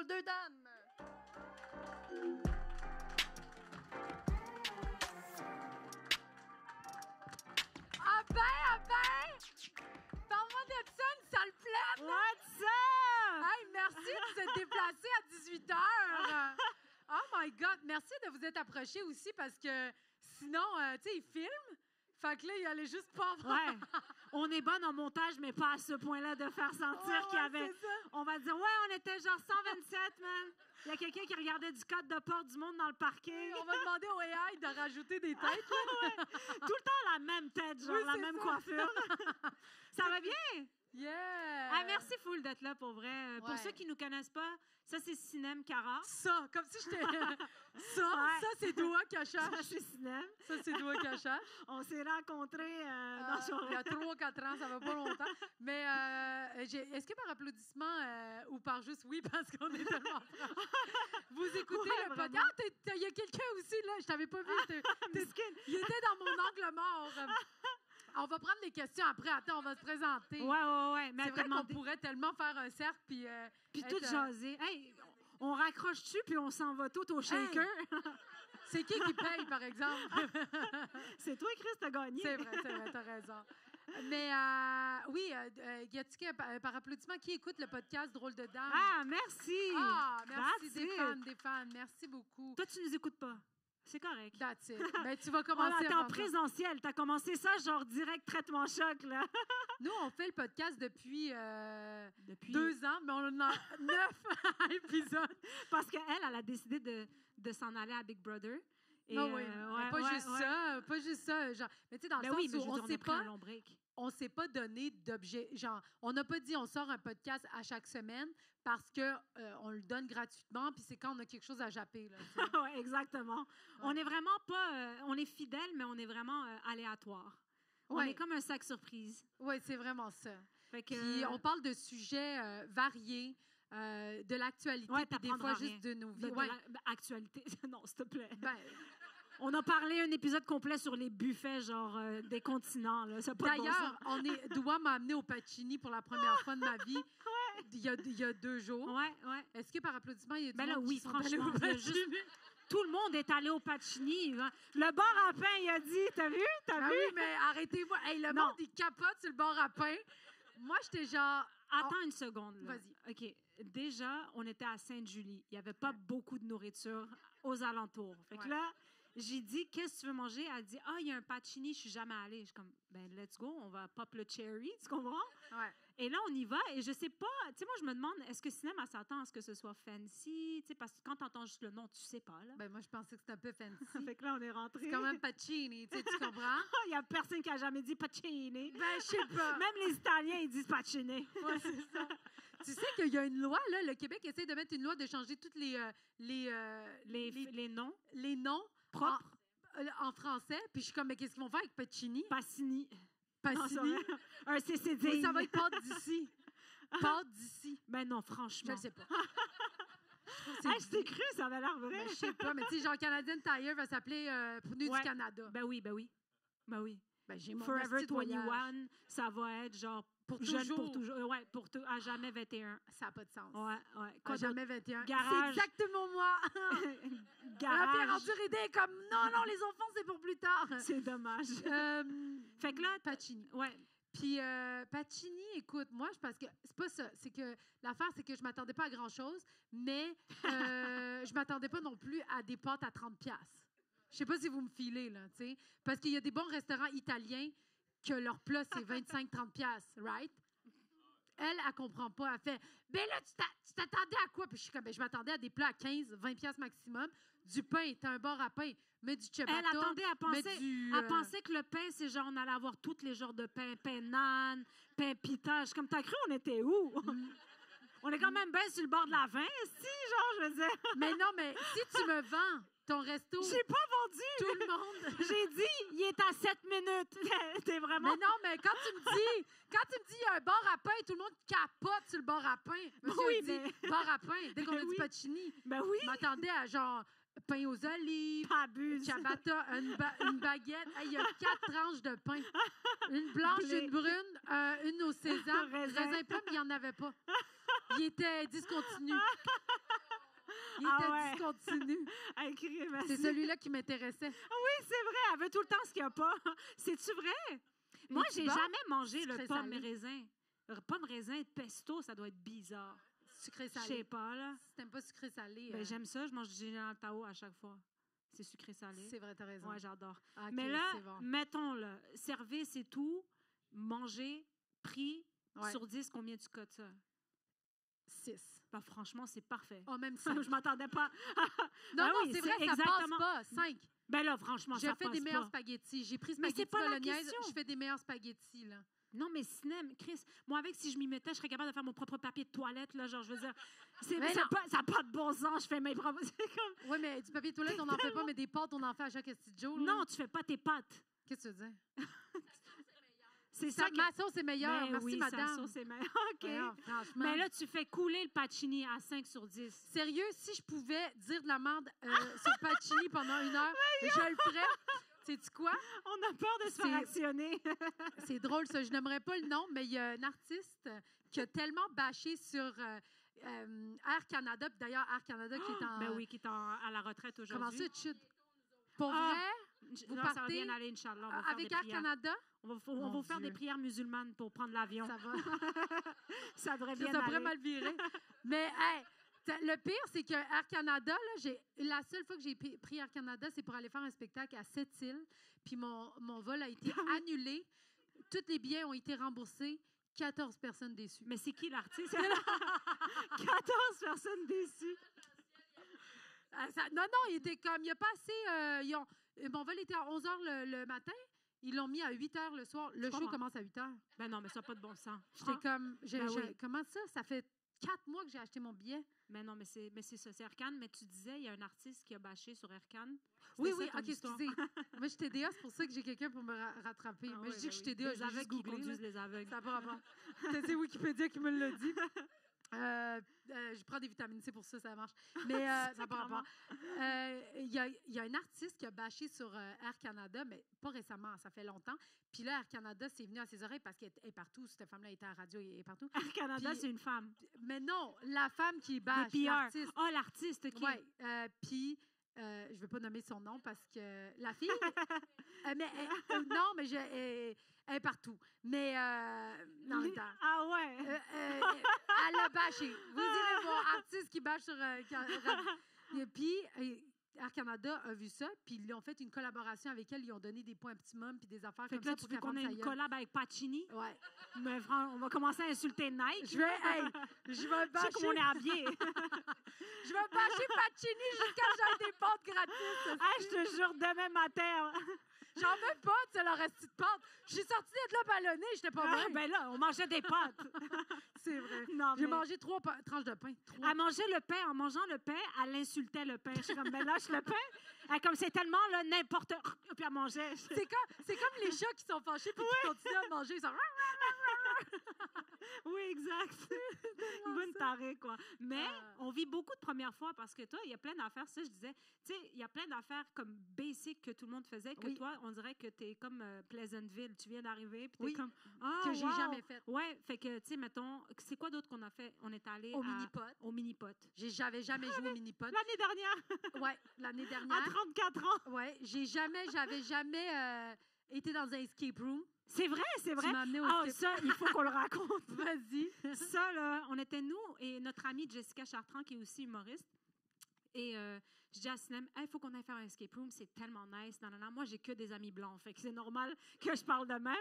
Deux dames. Ah ben! Parle-moi de ça, une sale plaine! What's up? Hey, merci de se déplacer à 18 h. Oh my God! Merci de vous être approchés aussi parce que sinon, tu sais, ils filment. Fait que là, il allait juste pas voir. Ouais. On est bonne en montage, mais pas à ce point-là de faire sentir qu'il y avait... c'est ça. On va dire, ouais, on était genre 127, man. Il y a quelqu'un qui regardait du code de porte du monde dans le parking. On va demander au AI de rajouter des têtes. Là. Tout le temps la même tête, genre Oui, la c'est même ça. coiffure. Ça va bien? Yeah! Ah, merci full d'être là, pour vrai. Pour Ouais. ceux qui ne nous connaissent pas, ça, c'est Cinem Cara. Ça, comme si j'étais... Ça, Ouais. ça c'est toi, Ça, Cachache. c'est Cinem. Ça, c'est toi, Cachache. On s'est rencontrés dans son... Il y a 3-4 ans, ça va pas longtemps. Mais est-ce que par applaudissement ou par juste oui, parce qu'on est tellement proches, vous écoutez Ouais, le vraiment. podcast? Il y a quelqu'un aussi, là, je t'avais pas vu. Mesquine. Il était dans mon angle mort. On va prendre les questions après. Attends, on va se présenter. Ouais. Mais C'est elle t'a vrai qu'on demandé- pourrait tellement faire un cercle puis... Puis être, tout jaser. Hey, on raccroche dessus, puis on s'en va tout au shaker. C'est qui paye, par exemple? C'est toi, Chris, t'as gagné. C'est vrai, t'as raison. Mais oui, y a-t-il par applaudissement, qui écoute le podcast Drôle de Dame? Ah, merci. Merci, That's des it. fans. Merci beaucoup. Toi, tu nous écoutes pas. C'est correct. That's it. Ben, tu vas On commencer attend en avant ça. présentiel. T'as commencé ça, genre direct traitement choc, là. Nous, on fait le podcast depuis, Depuis 2 ans, mais on en a 9 épisodes. Parce qu'elle, elle a décidé de s'en aller à Big Brother. Et, Ah oui, mais pas juste ça. Genre, mais tu sais, dans le Ben sens oui, mais où je veux dire, on on sait a pris un pas... long break. On s'est pas donné d'objet. Genre, on n'a pas dit on sort un podcast à chaque semaine parce que on le donne gratuitement, puis c'est quand on a quelque chose à japper. Là, tu sais. Ouais, exactement. On est vraiment pas... on est fidèle, mais on est vraiment aléatoire. On Ouais. est comme un sac surprise. Oui, c'est vraiment ça. Fait que, Puis on parle de sujets variés, de l'actualité, ouais, puis des t'apprendras fois rien. juste de nos vies. de Ouais. actualité. Non, s'il te plaît. Ben, On a parlé un épisode complet sur les buffets, genre des continents. Là. Ça a pas de bon d'ailleurs, sens. Doua m'a amené au Pacini pour la première fois de ma vie il y a 2 jours. Ouais. Est-ce que par applaudissement, il y a du Ben là, monde oui, qui sont allés franchement, au il y a Pacini? juste- Tout le monde est allé au Pacini. Hein. Le bar à pain, il a dit, t'as vu? Ah vu? oui, mais arrêtez-moi. Hey, le Non. monde, il capote sur le bord à pain. Moi, j'étais genre... Attends une seconde. là. Vas-y. OK. Déjà, on était à Sainte-Julie. Il n'y avait pas beaucoup de nourriture aux alentours. Fait que Ouais. là, j'ai dit, qu'est-ce que tu veux manger? Elle dit, il y a un Pacini, je suis jamais allée. Je suis comme, ben, let's go, on va pop le cherry, tu comprends? Ouais. Et là, on y va, et je sais pas, tu sais, moi, je me demande, est-ce que cinéma s'attend à ce que ce soit fancy? Tu sais, parce que quand tu entends juste le nom, tu sais pas, là. Ben, moi, je pensais que c'était un peu fancy. Fait que là, on est rentré. C'est quand même Pacini, tu sais, tu comprends? Il y a personne qui a jamais dit Pacini. Ben, je sais pas. Même les Italiens, ils disent Pacini. Ouais, c'est ça. Tu sais qu'il y a une loi, là, le Québec essaie de mettre une loi de changer tous les Les noms noms propres. en français. Puis je suis comme, mais qu'est-ce qu'ils vont faire avec Pacini? Pacini. Pacini. Un CCD. Mais ça va être pâte d'ici. Pâte d'ici. Ben non, Je franchement. ne sais pas. Hey, je t'ai cru, ça avait l'air vrai. Ben, je sais pas, mais tu sais, genre Canadian Tire va s'appeler Pneus Ouais. du Canada. Ben oui. Ben, j'ai mon Forever esti de voyage. 21, ça va être genre Pour jeune toujours. pour toujours. Ouais, à jamais 21. Ça n'a pas de sens. Ouais. À Quoi jamais 21. Garage. C'est exactement moi. Alors, Pierre Garage. Enduré est comme, non, les enfants, c'est pour plus tard. C'est dommage. Fait que là, Pacini. ouais. Puis Pacini, écoute, moi, parce que c'est pas ça. C'est que l'affaire, c'est que je m'attendais pas à grand-chose, mais je m'attendais pas non plus à des pâtes à 30$. Je sais pas si vous me filez, là, tu sais. Parce qu'il y a des bons restaurants italiens que leur plat, c'est 25-30$, right? Elle comprend pas. Elle fait, ben là, tu t'attendais à quoi? Puis je suis comme, ben, je m'attendais à des plats à 15-20$ maximum. Du pain, t'as un bar à pain. Mais du ciabatta. Elle attendait, elle du, pensait que le pain, c'est genre, on allait avoir tous les genres de pain. Pain naan, pain pita. Je suis comme, t'as cru, on était où? On est quand même bien sur le bord de la vin, si, genre, je veux dire. Mais non, mais si tu me vends ton resto, J'ai pas vendu. tout le monde... J'ai dit, il est à 7 minutes. T'es vraiment... Mais non, mais quand tu me dis, il y a un bar à pain, tout le monde capote sur le bar à pain. Monsieur Oui, dit, mais- bar à pain, dès qu'on a Ben dit oui. Pacini. Ben oui. Je m'attendais à genre pain aux olives, Pas abuse. ciabatta, une baguette. Hey, il y a 4 tranches de pain. Une blanche, Blé. une brune, une au sésame. Raisin. Raisin pomme, il n'y en avait pas. Il était discontinu. Il Ah était ouais. discontinu. Écris, merci. C'est celui-là qui m'intéressait. Oui, c'est vrai. Elle veut tout le temps ce qu'il n'y a pas. C'est-tu vrai? Moi, j'ai bon? jamais mangé le Sucré pomme salé. raisin. Pomme raisin pesto, ça doit être bizarre. Sucré Je sais salé. pas, là. Si t'aimes pas sucré salé, Ben, j'aime ça. Je mange du Général Tao à chaque fois. C'est sucré salé. c'est vrai, t'as raison. Ouais, j'adore. Ok, Mais là, c'est bon. mettons, là, service et tout, manger, prix, Ouais. sur 10, combien tu cotes ça? 6. Ben, franchement, c'est parfait. Oh, même 5. Je m'attendais pas. Non, Ben non, oui, c'est vrai, c'est ça exactement- passe pas. 5. Ben là, franchement, Je ça fais passe des meilleurs pas. spaghettis. J'ai pris Mais c'est spaghetti pas la bolognaise. question. Je fais des meilleurs spaghettis, là. Non, mais Sinem, Chris, moi, avec, si je m'y mettais, je serais capable de faire mon propre papier de toilette, là, genre, je veux dire, Mais non. ça n'a pas de bon sens, je fais mes propres... C'est comme... Oui, mais du papier de toilette, on n'en fait pas, mais des pâtes, on en fait à chaque petit jour. là. Non, tu fais pas tes pâtes. Qu'est-ce que tu veux dire? C'est ça que... Ma sauce est meilleure. Ben Merci, oui, madame. sa sauce est meilleure. OK. Voyons, franchement. Mais là, tu fais couler le pacini à 5 sur 10. Sérieux, si je pouvais dire de la merde sur Pacini pendant 1 heure, je le ferais. Sais-tu quoi? On a peur de se faire C'est- actionner. C'est drôle, ça. Je n'aimerais pas le nom, mais il y a un artiste qui a tellement bâché sur Air Canada. Puis d'ailleurs, Air Canada qui est en... Ben oui, qui est à la retraite Comment aujourd'hui. ça, chute? Pour Ah, vrai? Vous non, ça va partez bien aller, Inch'Allah. On va faire Avec des Air prières. Canada? On va Mon vous faire Dieu. des prières musulmanes pour prendre l'avion. Ça va. Ça devrait bien Ça aller. pourrait mal virer. Mais hey, le pire, c'est que Air Canada, là, la seule fois que j'ai pris Air Canada, c'est pour aller faire un spectacle à Sept-Îles. Puis mon vol a été annulé. Tous les billets ont été remboursés. 14 personnes déçues. Mais c'est qui l'artiste? 14 personnes déçues. Non, il était comme, il a passé, mon vol était à 11 h le matin. Ils l'ont mis à 8 h le soir. Le show comprends. commence à 8 h. Ben non, mais ça n'a pas de bon sens. J'étais comme, Ben oui. comment ça? Ça fait 4 mois que j'ai acheté mon billet. Mais non, mais c'est ça, c'est Erkan. Mais tu disais, il y a un artiste qui a bâché sur Erkan. Oui, C'était oui, ça, ton ok, histoire. excusez. Moi, je suis TDA, c'est pour ça que j'ai quelqu'un pour me rattraper. Ah Moi, oui, je dis ben que je suis oui. TDA, Les j'ai juste aveugles qui googlé. conduisent là. les aveugles. Ça n'a pas rapport. C'est Wikipédia qui me l'a dit. Je prends des vitamines C pour ça, ça marche. Mais ça n'a pas rapport. Il y a un artiste qui a bâché sur Air Canada, mais pas récemment, ça fait longtemps. Puis là, Air Canada, c'est venu à ses oreilles parce qu'elle est partout. Cette femme-là était à la radio, elle est partout. Air Canada, Puis- c'est une femme. Mais non, la femme qui Des bâche, PR. l'artiste. Ah, l'artiste, OK. Oui, puis je ne vais pas nommer son nom parce que la fille, non, mais elle est partout. Mais dans le temps. Ah ouais. Elle a bâché. Vous direz mon artiste qui bâche sur... Et puis, Air Canada a vu ça, puis ils ont fait une collaboration avec elle. Ils ont donné des points optimum puis des affaires Fait comme que là, ça tu pour veux qu'elle qu'on ait ferme une sa gueule. collab avec Pacini? Ouais. Mais on va commencer à insulter Nike. Je vais Je sais bâcher... comment on est habillés. Je vais bâcher Pacini jusqu'à ce que j'ai des pâtes gratuites. Ah, je te jure, demain matin. J'en veux pas, tu sais, leur reste de pâtes. Je suis sortie d'être là ballonnée, j'étais pas Ah, bien. ben là, on mangeait des pâtes. C'est vrai. Non, J'ai mais- mangé 3 tranches de pain. 3. Elle mangeait le pain. En mangeant le pain, elle insultait le pain. Je suis comme, ben lâche le pain. Elle, comme c'est tellement là, n'importe... Puis elle mangeait. C'est comme les chats qui sont fâchés puis qui continuent à manger. Ils sont... Oui, exact. Bonne tarée, quoi. Mais Ah. on vit beaucoup de premières fois parce que toi, il y a plein d'affaires. Ça, je disais, tu sais, il y a plein d'affaires comme basic que tout le monde faisait, que Oui. toi, on dirait que tu es comme Pleasantville. Tu viens d'arriver, puis tu Oui, comme, ah, que j'ai wow. jamais fait. Ouais, fait que, tu sais, mettons, c'est quoi d'autre qu'on a fait? On est allé Au mini-pot. Au mini-pot. J'avais jamais joué au mini-pot. L'année dernière, Ouais, l'année à dernière. 34 ans. Ouais, j'avais jamais été dans un escape room. C'est vrai, c'est Tu vrai. m'as amené au Ah, escape ça, il faut qu'on le raconte. Vas-y. Ça, là, on était nous et notre amie Jessica Chartrand, qui est aussi humoriste. Et je dis à Sinem, il faut qu'on aille faire un escape room, c'est tellement nice. Non, non, non. Moi, j'ai que des amis blancs, fait que c'est normal que je parle de même.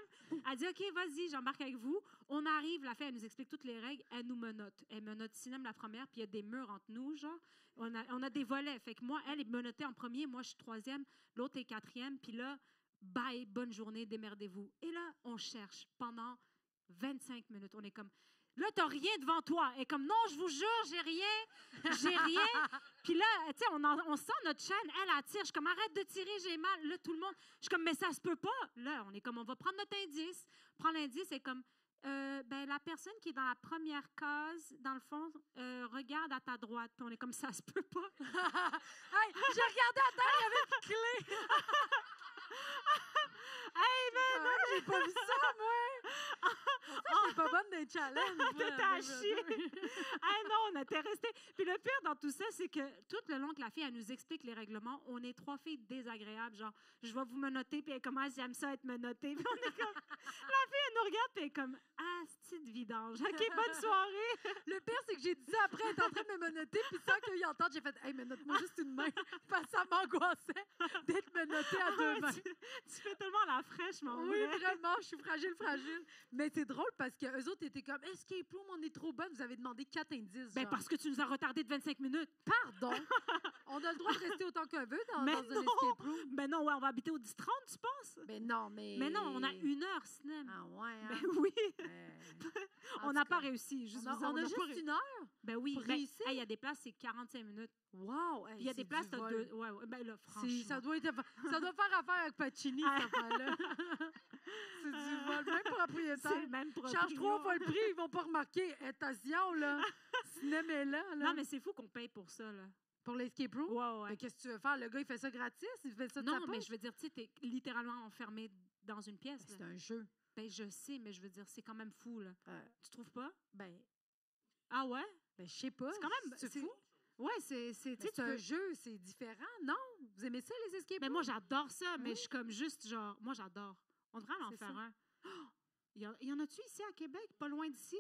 Elle dit, OK, vas-y, j'embarque avec vous. On arrive, la fille, elle nous explique toutes les règles, elle nous menotte. Elle menotte Sinem la première, puis il y a des murs entre nous, genre. On a des volets. Fait que moi, elle est menottée en premier, moi, je suis troisième, l'autre est quatrième, puis là, bye, bonne journée, démerdez-vous. Et là, on cherche pendant 25 minutes. On est comme, là, t'as rien devant toi. Et comme, non, je vous jure, j'ai rien, j'ai rien. Puis là, tu sais, on sent notre chaîne, elle tire. Je suis comme, arrête de tirer, j'ai mal. Là, tout le monde, je suis comme, mais ça se peut pas. Là, on est comme, on va prendre notre indice. Prends l'indice, c'est comme, ben, la personne qui est dans la première case, dans le fond, regarde à ta droite. Puis on est comme, ça se peut pas. Hey, j'ai regardé à terre, il y avait une clé. Hey, man! J'ai pas vu ça, moi. T'es pas bonne d'un challenge. T'étais à chier. Ah non, on était restés. Puis le pire dans tout ça, c'est que tout le long que la fille, elle nous explique les règlements, on est 3 filles désagréables. Genre, je vais vous menotter, puis elle commence, j'aime ça être menottée. Puis on est comme, la fille, elle nous regarde, puis elle est comme, ah, c'est de vidange. OK, bonne soirée. Le pire, c'est que j'ai dit ça après, elle est en train de me menotter, puis sans qu'il entende, j'ai fait « Hey, menotte-moi juste une main. » Parce que ça m'angoissait d'être menottée à 2 mains. Tu fais tellement la fraîche, mon Oui, vrai. vraiment, je suis fragile. Mais c'est drôle parce qu'eux autres étaient comme « Escape room, on est trop bonne. » Vous avez demandé 4 indices. Ben genre. parce que tu nous as retardé de 25 minutes. Pardon? On a le droit de rester autant qu'on veut dans un non. escape room. Ben non, ouais, on va habiter au 10-30, tu penses? Ben non, mais... Mais non, on a 1 heure, cinéma. Ah ouais, hein? Ben oui. En On tout n'a pas cas, réussi. Juste On vous a pas juste ré- 1 heure? Ben oui. pour Ben, réussir? hey, il y a des places, c'est 45 minutes. Wow! Il y a des places, t'as 2. Ouais, ouais. Ben là, franchement. Ça doit faire affaire avec Pacini, cette affaire-là. C'est du vol. Même propriétaire. C'est même Charge 3 fois le prix, ils vont pas remarquer. Attention, là. Cinéma est là. Non, mais c'est fou qu'on paye pour ça, là. Pour l'escape room? Ouais, ouais. Mais qu'est-ce que tu veux faire? Le gars, il fait ça gratis? Il fait ça de Non, sa mais poche? je veux dire, tu sais, t'es littéralement enfermé dans une pièce. C'est Là. un jeu. Ben, je sais, mais je veux dire, c'est quand même fou, là. Tu trouves pas? Ben, Ah ouais? je sais pas. C'est quand même... C'est fou. Ouais, c'est... Mais Tu sais, c'est un jeu, c'est différent. Non? Vous aimez ça, les escape Mais rooms? moi, j'adore ça, mais Oui. je suis comme juste, genre... Moi, j'adore. On devrait en C'est faire ça. un. Oh! Il y en a-tu ici à Québec, pas loin d'ici?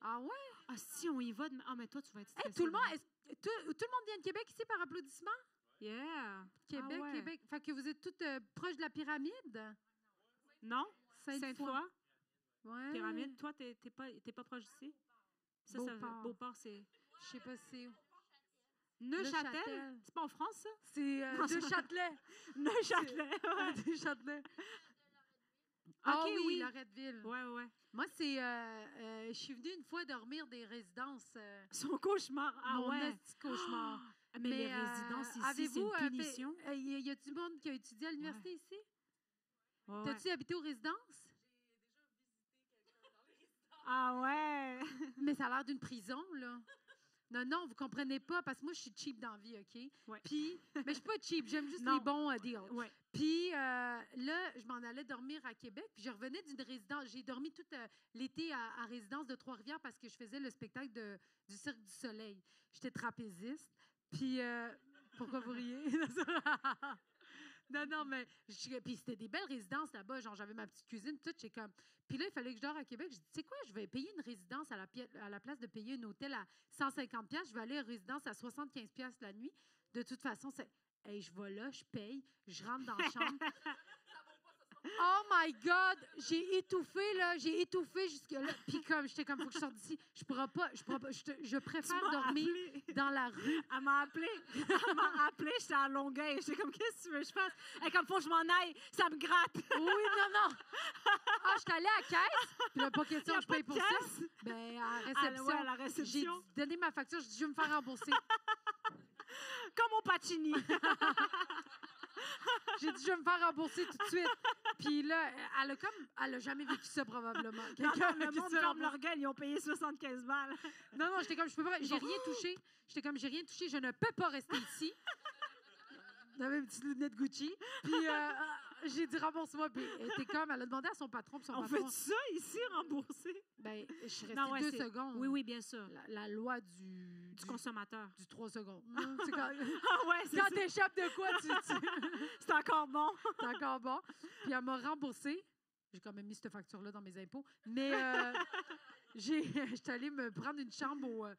Ah ouais? Ah, si, on y va. Ah, mais toi, tu vas être Hey, stressée. tout le monde vient de Québec ici par applaudissement? Yeah! Québec, Ah ouais. Québec. Fait que vous êtes toutes proches de la pyramide? Non? Sainte-Foy. Sainte-Foy? Ouais. Pyramide? Toi, t'es pas proche d'ici? Ça, Beauport. Beauport, c'est... Je sais pas si c'est où. Neuchâtel? Neuchâtel. C'est pas en France, ça? C'est de Châtelet. Neuchâtel, ouais. De Châtelet. Ah OK, oui, oui. Loretteville. Ouais, ouais. Moi, c'est... je suis venue une fois dormir des résidences. Son cauchemar. Ah mon ouais. petit cauchemar. Ah, mais les résidences ici, c'est avez-vous, une punition. y a-tu du monde qui a étudié à l'université ici? Ouais, ouais. T'as-tu habité aux résidences? Ah ouais. Mais ça a l'air d'une prison, là. Non, vous comprenez pas, parce que moi, je suis cheap dans la vie, OK? Ouais. Puis, mais je suis pas cheap, j'aime juste Non. les bons deals. Ouais. Puis là, je m'en allais dormir à Québec, puis je revenais d'une résidence. J'ai dormi tout l'été à résidence de Trois-Rivières parce que je faisais le spectacle du Cirque du Soleil. J'étais trapéziste. Puis, pourquoi vous riez? Non, mais puis c'était des belles résidences là-bas. Genre, j'avais ma petite cuisine, tout. J'ai comme... Puis là, il fallait que je dors à Québec. Je dis, tu sais quoi, je vais payer une résidence à la place de payer un hôtel à 150$. Je vais aller à une résidence à 75$ la nuit. De toute façon, c'est... Hey, je vais là, je paye, je rentre dans la chambre. Oh my God! J'ai étouffé jusque-là. Puis comme, j'étais comme, faut que je sorte d'ici. Je pourrais pas, je préfère dormir dans la rue. Elle m'a appelé, j'étais à Longueuil. J'étais comme, qu'est-ce que tu veux que je fasse? Elle est comme, faut que je m'en aille, ça me gratte. Oui, non. Ah, je suis allée à la caisse, puis là, pas question que je paye pour ça. Ben, à la réception. Ouais, à la J'ai réception. donné ma facture, j'ai dit, je vais me faire rembourser. Comme au Pacini. J'ai dit, je vais me faire rembourser tout de suite. Puis là, elle a jamais vécu ça, probablement. Non, Quelqu'un le qui monde se ferme rembourse. leur gueule, ils ont payé 75 balles. Non, j'étais comme, je peux pas, j'ai rien touché. J'étais comme, j'ai rien touché, je ne peux pas rester ici. J'avais une petite lunette Gucci. Puis j'ai dit, rembourse-moi. Puis elle était comme, elle a demandé à son patron. Puis son On patron, fait ça ici, rembourser? ben, je suis restée Non, ouais, 2 c'est- secondes. Oui, bien sûr. La loi du Du consommateur. du 3 secondes. C'est quand, Ah ouais, c'est quand ça. t'échappes de quoi, C'est encore bon. c'est encore bon. Puis elle m'a remboursé. J'ai quand même mis cette facture-là dans mes impôts. Mais j'étais allée me prendre une chambre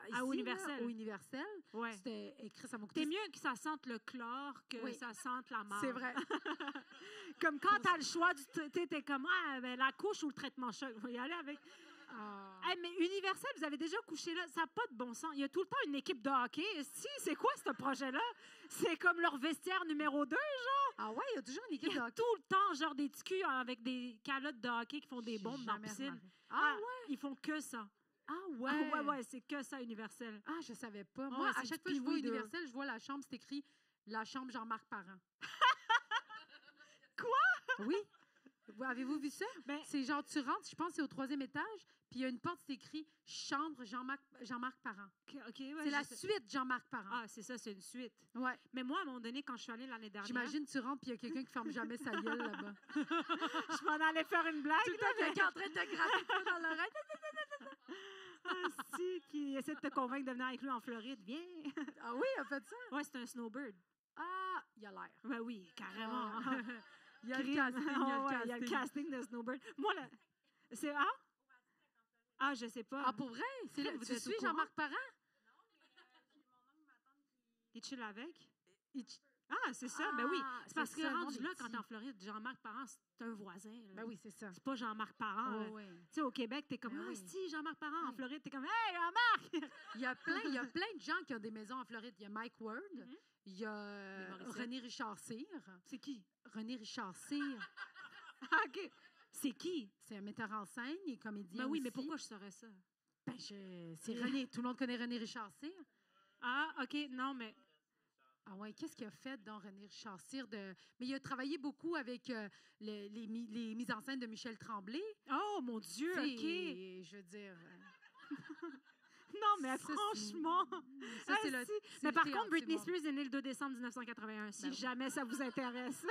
ici, Universel. Là, au Universel. Ouais. C'était écrit, ça m'a coûté... T'es mieux que ça sente le chlore que Oui. ça sente la marde. C'est vrai. Comme quand t'as le choix, t'es comme, ah, ben, la couche ou le traitement choc. Je vais y aller avec. Ah. Hey, mais Universel, vous avez déjà couché là. Ça n'a pas de bon sens. Il y a tout le temps une équipe de hockey. Si, c'est quoi ce projet-là? C'est comme leur vestiaire numéro 2. Ah ouais, il y a toujours une Il équipe y de a hockey. tout le temps, genre, des petits culs avec des calottes de hockey qui font des J'ai bombes dans la jamais piscine. remarqué. Ah ouais? Ils font que ça. Ah ouais? Ah ouais, c'est que ça, Universel. Ah, je savais pas. Ah Moi, ouais, à c'est chaque du fois que je vois Pee-wee de- Universel, je vois la chambre, c'est écrit « La chambre Jean-Marc Parent ». Quoi? Oui. Avez-vous vu ça? Ben, C'est genre, tu rentres, je pense que c'est au 3e étage, puis il y a une porte, c'est écrit « Chambre Jean-Marc Parent OK, ouais, ». C'est la suite Jean-Marc Parent. Ah, c'est ça, c'est une suite. Ouais. Mais moi, à un moment donné, quand je suis allée l'année dernière... J'imagine, tu rentres, puis il y a quelqu'un qui ferme jamais sa gueule là-bas. Je m'en allais faire une blague. Tout le temps, quelqu'un en train de te gratter tout dans l'oreille. Si, qui essaie de te convaincre de venir avec lui en Floride. Viens. Ah oui, il a fait ça? Ouais, c'est un snowbird. Ah, il a l'air. Ben oui, carrément. Ah. Il y a le Crime. casting, Ouais, il y a le casting de snowbird. Moi, là, c'est... Ah? Ah, je sais pas. Ah, pour vrai? C'est là, Vous tu êtes au suis courant? Jean-Marc Parent? Il chill avec? Il- Ah, c'est ça. Ben oui. Ah, C'est parce c'est que ça, le rendu monde là, est quand petit. t'es en Floride, Jean-Marc Parent, c'est un voisin. Là. Ben oui, c'est ça. C'est pas Jean-Marc Parent. Oh, là. oui. Tu sais, au Québec, t'es comme, Ben ah, oui. si, Jean-Marc Parent. En Oui. Floride, t'es comme, hey, Jean-Marc! Il y a plein de gens qui ont des maisons en Floride. Il y a Mike Ward, Mhm. il y a Les Morissette. René Richard Cyr. C'est qui? René Richard Cyr, Ah, OK. C'est qui? c'est un metteur en scène, il est comédien Ben oui, aussi. mais pourquoi je saurais ça? Ben, c'est René. Tout le monde connaît René Richard Cyr. Ah, OK, non, mais... Ah ouais, qu'est-ce qu'il a fait dans René Richard Cyr? Mais il a travaillé beaucoup avec les mises en scène de Michel Tremblay. Oh, mon Dieu, Tu sais, OK. Je veux dire... Non, mais ça, c'est- franchement... Ça, c'est Ah, le, si. c'est Mais le par théâtre, contre, Britney c'est mon- Spears est née le 2 décembre 1981, si Ben oui. jamais ça vous intéresse.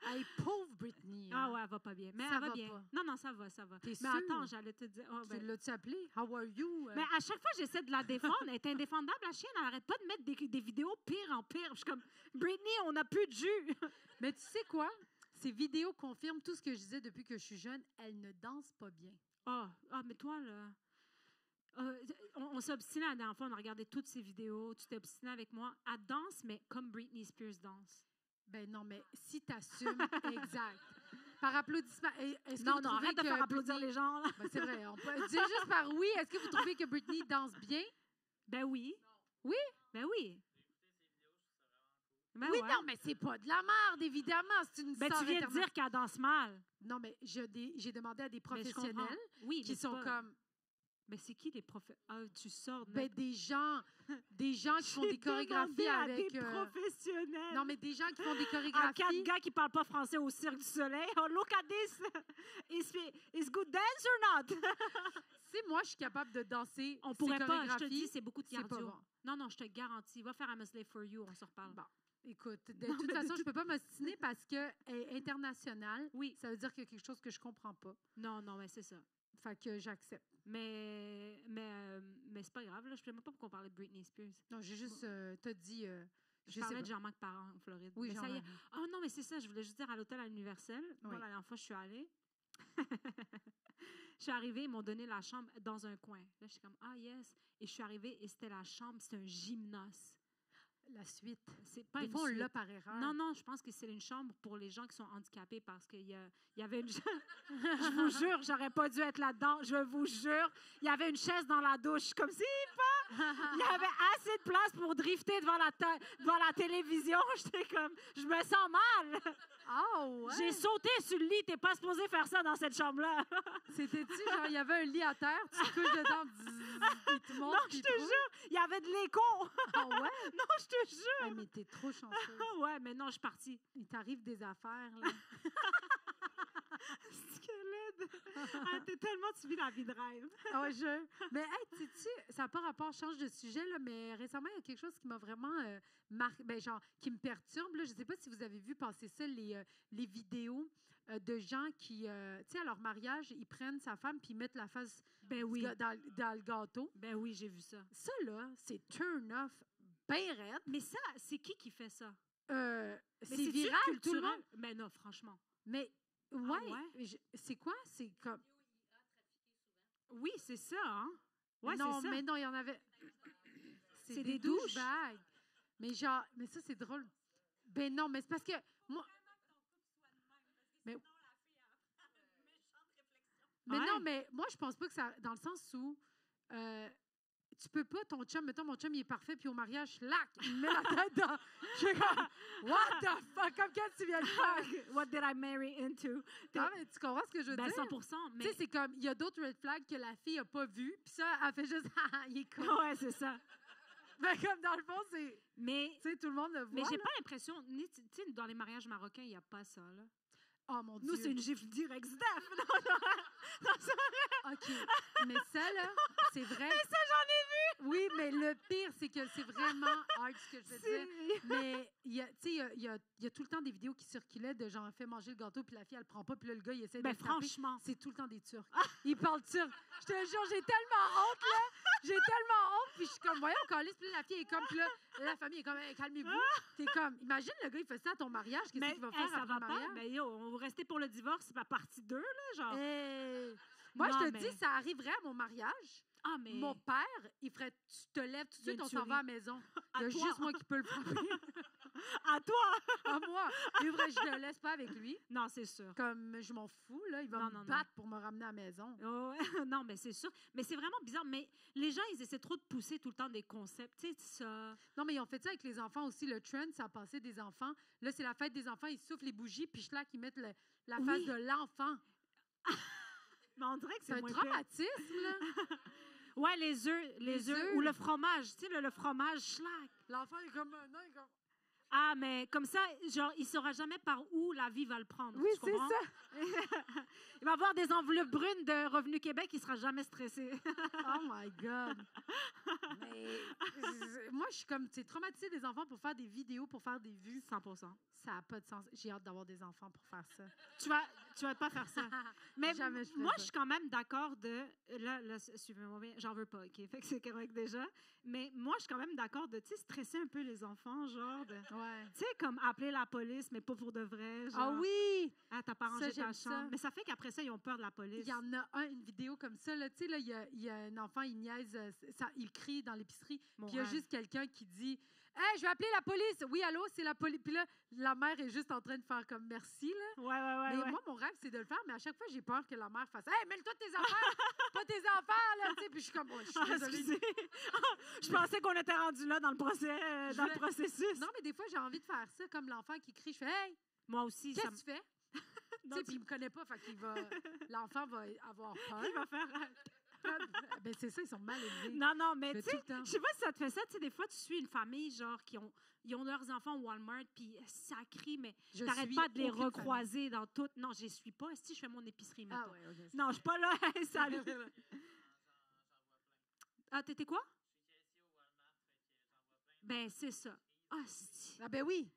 Hey, pauvre Britney. Ah hein. ouais, elle va pas bien. Mais Ça elle va va bien. pas. Non, non, ça va, ça va. T'es Mais sûre? attends, j'allais te dire... oh, Tu ben, l'as-tu appelé? How are you? mais à chaque fois, j'essaie de la défendre. Elle est indéfendable, la chienne. Elle arrête pas de mettre des vidéos pire en pire. Je suis comme, Britney, on n'a plus de jus. Mais tu sais quoi? Ces vidéos confirment tout ce que je disais depuis que je suis jeune. Elle ne danse pas bien. Ah, mais toi, là... on s'est obstiné la dernière fois, on a regardé toutes ces vidéos, tu t'es obstiné avec moi. Elle danse, mais comme Britney Spears danse. Ben non, mais si t'assumes, exact. Par applaudissement. Est-ce que Non, vous non, trouvez arrête de que faire applaudir Britney- les gens. Là. Ben, c'est vrai. On peut dire juste par oui. Est-ce que vous trouvez que Britney danse bien? Ben oui. Oui? Ben oui. Ben oui, ouais. non, mais c'est pas de la merde, évidemment. C'est une Ben star tu viens de internationale. dire qu'elle danse mal. Non, mais j'ai demandé à des Mais je comprends. professionnels Oui, qui mais c'est sont pas- comme Mais c'est qui les profs? Ah, tu sors de... ben, des gens qui font des J'ai chorégraphies demandé à avec. des professionnels. Non, mais des gens qui font des À chorégraphies. 4 gars qui parlent pas français au Cirque du Soleil. Oh, look at this. Is good dance or not? Si moi, je suis capable de danser, On ces pourrait pas, je te chorégraphies, dis, c'est beaucoup de c'est pas cardio. bon. Non, non, je te garantis. Va faire un Slave for You, on se reparle. Bon, écoute, de toute façon, je peux pas m'ostiner parce qu'elle est internationale. Oui. Ça veut dire qu'il y a quelque chose que je comprends pas. Non, non, mais c'est ça. Fait que j'accepte. Mais c'est pas grave, là. Je ne sais même pas pourquoi on parlait de Britney Spears. Non, j'ai juste t'as dit. Je sais parlais pas. de Jean-Marc Parent en Floride. Oui, Mais ça y est. Jean-Marc. Oh non, mais c'est ça, je voulais juste dire à l'hôtel à l'Universel. Moi, Oui. la dernière fois, je suis allée. Je suis arrivée, ils m'ont donné la chambre dans un coin. Là, je suis comme, ah yes. Et je suis arrivée et c'était la chambre, c'était un gymnase. La suite. C'est pas Des une fois, on suite. l'a par erreur. Non, non, je pense que c'est une chambre pour les gens qui sont handicapés parce qu'il y avait une... Je vous jure, j'aurais pas dû être là-dedans. Je vous jure. Il y avait une chaise dans la douche. Comme si pas. Il y avait assez de place pour drifter devant la télévision. J'étais comme, je me sens mal. Ah ouais? J'ai sauté sur le lit. T'es pas supposé faire ça dans cette chambre-là. C'était-tu genre, il y avait un lit à terre, tu te couches dedans, puis tu montes, Non, puis je te jure, il y avait de l'écho. Ah ouais? Non, je te jure. Hey, mais t'es trop chanceuse. Ouais, mais non, je suis partie. Il t'arrive des affaires, là. C'est que laide. Ah, t'es tellement, tu vis la vie de rêve. Ah ouais, Mais, hey, sais-tu, ça n'a pas rapport, change de sujet, là, mais récemment, il y a quelque chose qui m'a vraiment marqué, ben, genre, qui me perturbe, là. Je ne sais pas si vous avez vu passer ça, les vidéos de gens qui, tu sais, à leur mariage, ils prennent sa femme puis ils mettent la face Ben oui. dans le gâteau. Ben oui, j'ai vu ça. Ça, là, c'est turn-off bien raide. Mais ça, c'est qui fait ça? C'est c'est-tu viral, tout le culturel? monde. Mais non, franchement. Mais, ouais? c'est quoi? C'est comme... Oui, c'est ça, hein? Ouais, non, c'est ça. mais non, il y en avait... C'est des douches. douchebags. Mais genre, mais ça, c'est drôle. Ben non, mais c'est parce que... Moi... Mais... Mais Ouais. non, mais moi, je pense pas que ça... Dans le sens où... tu peux pas, ton chum, mettons, mon chum, il est parfait, puis au mariage, lac, il met la tête dans... Je suis comme, what the fuck, comme quand tu viens de faire. What did I marry into? Non, mais tu comprends ce que je veux Ben, dire? 100%. Tu Mais... sais, c'est comme, il y a d'autres red flags que la fille a pas vues, puis ça, elle fait juste, ah, il est cool. Ouais, c'est ça. Mais comme dans le fond, c'est, Mais, tu sais, tout le monde le voit. mais j'ai là. pas l'impression, tu sais, dans les mariages marocains, il n'y a pas ça, là. Oh mon Dieu. Nous, c'est une gifle direct, Steph. OK. Mais ça, là, c'est vrai. Mais ça, j'en ai vu. Oui, mais le pire, c'est que c'est vraiment hard ce que je veux dire. Mais, tu sais, il y a tout le temps des vidéos qui circulaient de genre, fait manger le gâteau, puis la fille, elle le prend pas, puis là, le gars, il essaie de Ben, le frapper. franchement. C'est tout le temps des Turcs. Ils parlent turc. Je te jure, j'ai tellement honte, là. J'ai tellement honte, puis je suis comme, voyons, calice, puis là, la fille est comme, puis là, la famille est comme, hey, calmez-vous. T'es comme, imagine, le gars, il fait ça à ton mariage, qu'est-ce qu'il va faire ça après va le pas. mariage? Mais yo, on va rester pour le divorce, c'est pas partie 2, là, genre. Hey. Moi, Non, je te mais- dis, ça arriverait à mon mariage. Ah, mais... Mon père, il ferait, tu te lèves tout de Il y a suite, une on s'en tuerie. va à la maison. À Il y a toi. juste moi qui peux le frapper. À toi! À moi. Il ferait, je le laisse pas avec lui. Non, c'est sûr. Comme, je m'en fous, là. Il va Non, me battre pour me ramener à la maison. Oh, non, mais c'est sûr. Mais c'est vraiment bizarre. Mais les gens, ils essaient trop de pousser tout le temps des concepts. Tu sais, ça... Non, mais ils ont fait ça avec les enfants aussi. Le trend, ça a passé des enfants. Là, c'est la fête des enfants. Ils soufflent les bougies, puis là, ils mettent la face Oui. de l'enfant. Mais on dirait que C'est c'est un moins pire. traumatisme, là. Ouais, les œufs. Les Ou œufs. le fromage. Tu sais, le fromage, schlack. L'enfant est comme un nain, comme... Ah, mais comme ça, genre, il saura jamais par où la vie va le prendre. Oui, tu c'est comprends? ça. Il va avoir des enveloppes brunes de Revenu Québec, il sera jamais stressé. Oh my God. Mais moi, je suis comme, tu sais, traumatisée des enfants pour faire des vidéos, pour faire des vues. 100%. Ça n'a pas de sens. J'ai hâte d'avoir des enfants pour faire ça. Tu vas pas faire ça. Mais Jamais je fais moi, ça. je suis quand même d'accord de... Là, suivez-moi bien, j'en veux pas, OK? Fait que c'est correct déjà. Mais moi, je suis quand même d'accord de, tu sais, stresser un peu les enfants, genre de... Ouais. Tu sais, comme appeler la police, mais pas pour de vrai. Genre, Ah oui! Ah, t'as pas Ça, rangé ta j'aime chambre. ça. Mais ça fait qu'après ça, ils ont peur de la police. Il y en a une vidéo comme ça. Là. Tu sais, là, il y a un enfant, il niaise, il crie dans l'épicerie. Mon Puis il y a rêve. juste quelqu'un qui dit « Hey, je vais appeler la police! » Oui, allô, c'est la police. Puis là, la mère est juste en train de faire comme « Merci. » là. Ouais. Mais moi, mon rêve, c'est de le faire. Mais à chaque fois, j'ai peur que la mère fasse « Hey, mêle-toi de tes affaires! Pas tes affaires! » là. Tu sais, puis je suis comme « Je suis Ah, désolée. excusez. Je pensais qu'on était rendu là dans le procès, dans le processus. Non, mais des fois, j'ai envie de faire ça, comme l'enfant qui crie. Je fais « Hey, Moi aussi, qu'est-ce ça que tu fais? » Non, Tu sais, puis il me connaît pas, fait qu'il va... L'enfant va avoir peur. il va faire... Ben, c'est ça, ils sont mal élevés. Non, mais Je tu fais tout sais, le temps. je sais pas si ça te fait ça. Tu sais, des fois, tu suis une famille, genre, ils ont leurs enfants au Walmart, puis ça crie, mais Je t'arrêtes suis pas de les aucune recroiser dans tout. Non, je les suis pas. Si je fais mon épicerie, Ah maintenant. ouais, OK. Non, je suis pas là. Hey, salut. Ah, t'étais quoi? Ben, c'est ça. Ah, Ah ben oui.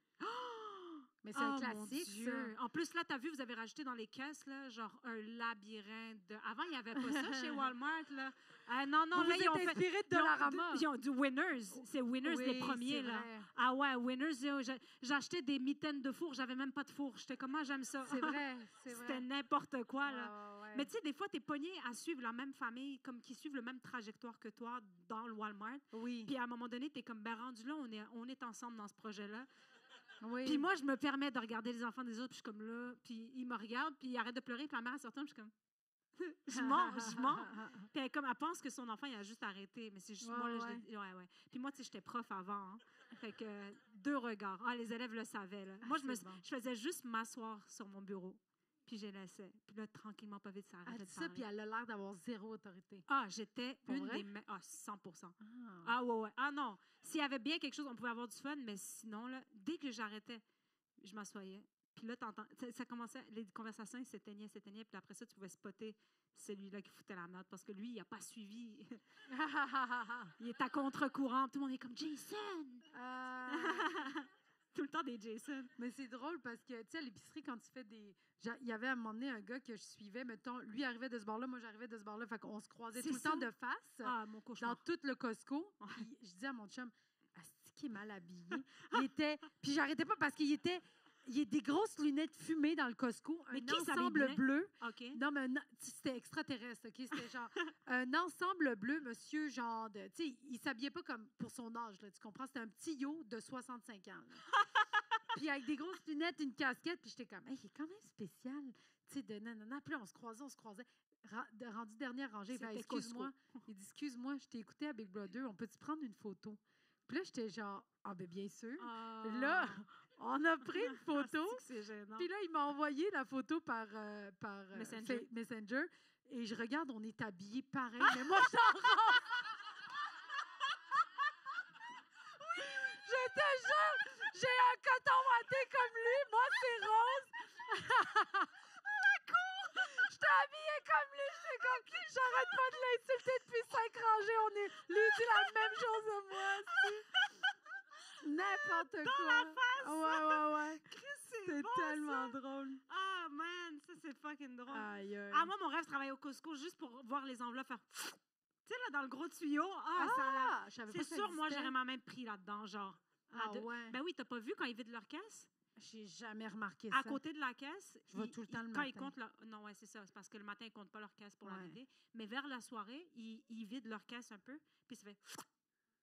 Mais c'est un Oh, classique, mon Dieu. ça. En plus, là, t'as vu, vous avez rajouté dans les caisses, là, genre un labyrinthe de... Avant, il n'y avait pas ça chez Walmart, là. Ah, non, Vous là, vous ils ont êtes fait... inspiré de ils ont- Dollarama. Ils ont du Winners. C'est Winners, Oui, les premiers, c'est là. vrai. Ah ouais, Winners, yo, j'achetais des mitaines de four, j'avais même pas de four. J'étais comme, ah, j'aime ça. C'est vrai, c'est C'était vrai. n'importe quoi, là. Ouais, ouais, ouais. Mais tu sais, des fois, t'es pogné à suivre la même famille, comme qui suivent le même trajectoire que toi dans le Walmart. Oui, Puis à un moment donné, t'es comme, ben rendu là, on est ensemble dans ce projet-là. oui. Puis moi, je me permets de regarder les enfants des autres, puis je suis comme là, puis ils me regardent, puis ils arrêtent de pleurer, puis la mère elle se retourne, puis je suis comme... je mens. Puis elle pense que son enfant, il a juste arrêté, mais c'est juste Ouais, moi, là, ouais. ouais. Puis moi, tu sais, j'étais prof avant, hein. Fait que 2 regards. Ah, les élèves le savaient, là. Moi, c'est bon. je faisais juste m'asseoir sur mon bureau, puis je laissais. Puis là, tranquillement, pas vite, ça Elle arrêtait dit de ça, parler. puis elle a l'air d'avoir zéro autorité. Ah, j'étais Pour une vrai? des... 100%. Ah. Ah ouais. Ah non, s'il y avait bien quelque chose, on pouvait avoir du fun, mais sinon, là, dès que j'arrêtais, je m'assoyais. Puis là, ça commençait, les conversations, ils s'éteignaient, puis après ça, tu pouvais spotter celui-là qui foutait la merde, parce que lui, il n'a pas suivi. Il est à contre-courant. Tout le monde est comme « Jason! Ah. » Tout le temps des Jason. Mais c'est drôle parce que, tu sais, à l'épicerie, quand tu fais des... Il y avait à un moment donné un gars que je suivais, mettons, lui arrivait de ce bord-là, moi j'arrivais de ce bord-là, fait qu'on se croisait C'est tout le ça? temps de face Ah, mon dans cauchemar. tout le Costco. Puis je disais à mon chum, asti qui est mal habillé. Il était... Puis j'arrêtais pas parce qu'il était... Il y a des grosses lunettes fumées dans le Costco, Mais un qui s'habille ensemble bien? bleu. OK. Non, mais c'était extraterrestre, OK? C'était genre un ensemble bleu, monsieur, genre de... Tu sais, il s'habillait pas comme pour son âge, là, tu comprends? C'était un petit yo de 65 ans, là. Puis avec des grosses lunettes, une casquette, puis j'étais comme, hey, il est quand même spécial. Tu sais, de nanana. Puis là, on se croisait. Rendu dernière rangée, il fait, C'était excuse-moi. Il dit, excuse-moi, je t'ai écouté à Big Brother, on peut-tu prendre une photo? Puis là, j'étais genre, ah, ben bien sûr. Ah. Là, on a pris une photo. C'est gênant. Puis là, il m'a envoyé la photo par Messenger. Messenger. Et je regarde, on est habillés pareil. Mais moi, je suis en rose. Je te jure, j'ai un coton watté comme lui. Moi, c'est rose. J'étais habillée comme lui, j'étais comme, j'arrête pas de l'insulter depuis 5 rangées, lui dit la même chose de moi, n'importe quoi. Dans la face! Ouais. Chris, c'est C'est bon, tellement ça. drôle. Ah, man, ça, c'est fucking drôle. Aïe, aïe. Ah, moi, mon rêve, c'est travailler au Costco juste pour voir les enveloppes faire... Tu sais, là, dans le gros tuyau. Ah, ça a l'air... Je savais pas C'est que ça sûr, moi, existait. j'aurais ma main pris là-dedans, genre. Ouais. Ben oui, t'as pas vu quand ils vident leur caisse? J'ai jamais remarqué ça. À côté de la caisse, Je vois tout le temps le quand ils matin. comptent non, ouais, c'est ça. C'est parce que le matin, ils comptent pas leur caisse pour la Ouais. vider. Mais vers la soirée, ils vident leur caisse un peu, puis ça fait...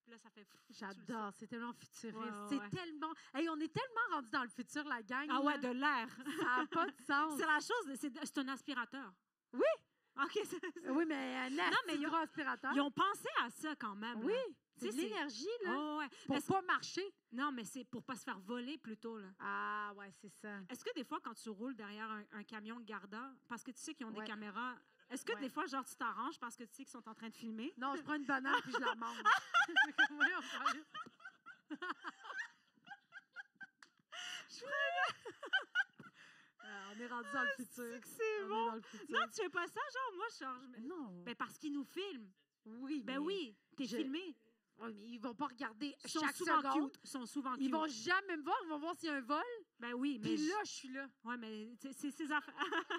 Puis là, ça fait... J'adore, c'est tellement futuriste. Ouais. C'est tellement... Hey, on est tellement rendu dans le futur, la gang. Ah ouais, là. de l'air. Ça n'a pas de sens. C'est la chose, c'est un aspirateur. Oui. OK, Oui, mais un mais gros aspirateur. ils ont pensé à ça quand même. Oui, là. c'est Tu de sais, l'énergie, là, Oh, ouais. pour Mais pas marcher. non, mais c'est pour pas se faire voler plutôt. Là. Ah, ouais, c'est ça. Est-ce que des fois, quand tu roules derrière un camion Garda, parce que tu sais qu'ils ont des Ouais. caméras, est-ce que Ouais. des fois, genre, tu t'arranges parce que tu sais qu'ils sont en train de filmer? Non, je prends une banane puis je la mange. C'est comme, voyons, sérieux. On est rendu dans le futur. C'est On est bon. dans le futur. Non, tu fais pas ça, genre, moi, je charge. Non. Ben, parce qu'ils nous filment. Oui, Ben oui, t'es je- filmé. Ouais, mais ils vont pas regarder Ils sont chaque souvent seconde. cute. Ils sont souvent cute. Ils vont jamais me voir. Ils vont voir s'il y a un vol. Ben oui, mais... Puis là, je suis là. Ouais, mais c'est ces affaires...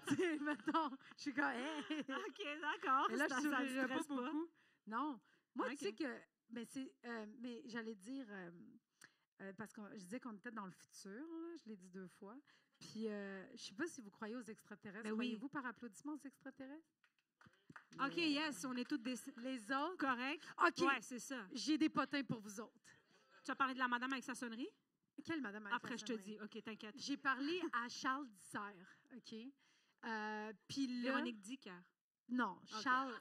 Tu sais, mettons, je suis comme, hey. OK, d'accord. Et là, je Ça sourirais le pas stresse beaucoup. Non. Moi, Ok. tu sais que. Mais j'allais dire. Parce que je disais qu'on était dans le futur, là, je l'ai dit 2 fois. Puis, je sais pas si vous croyez aux extraterrestres. Ben oui. Croyez-vous par applaudissement aux extraterrestres? OK, yes, on est toutes des... Les autres? Correct. OK. Ouais, c'est ça. J'ai des potins pour vous autres. Tu as parlé de la madame avec sa sonnerie? Quelle madame? avec Après, la je te sonnerie? dis. OK, t'inquiète. J'ai parlé à Charles Dissert, OK? Puis là... Véronique Dicker. Non, Ok. Charles...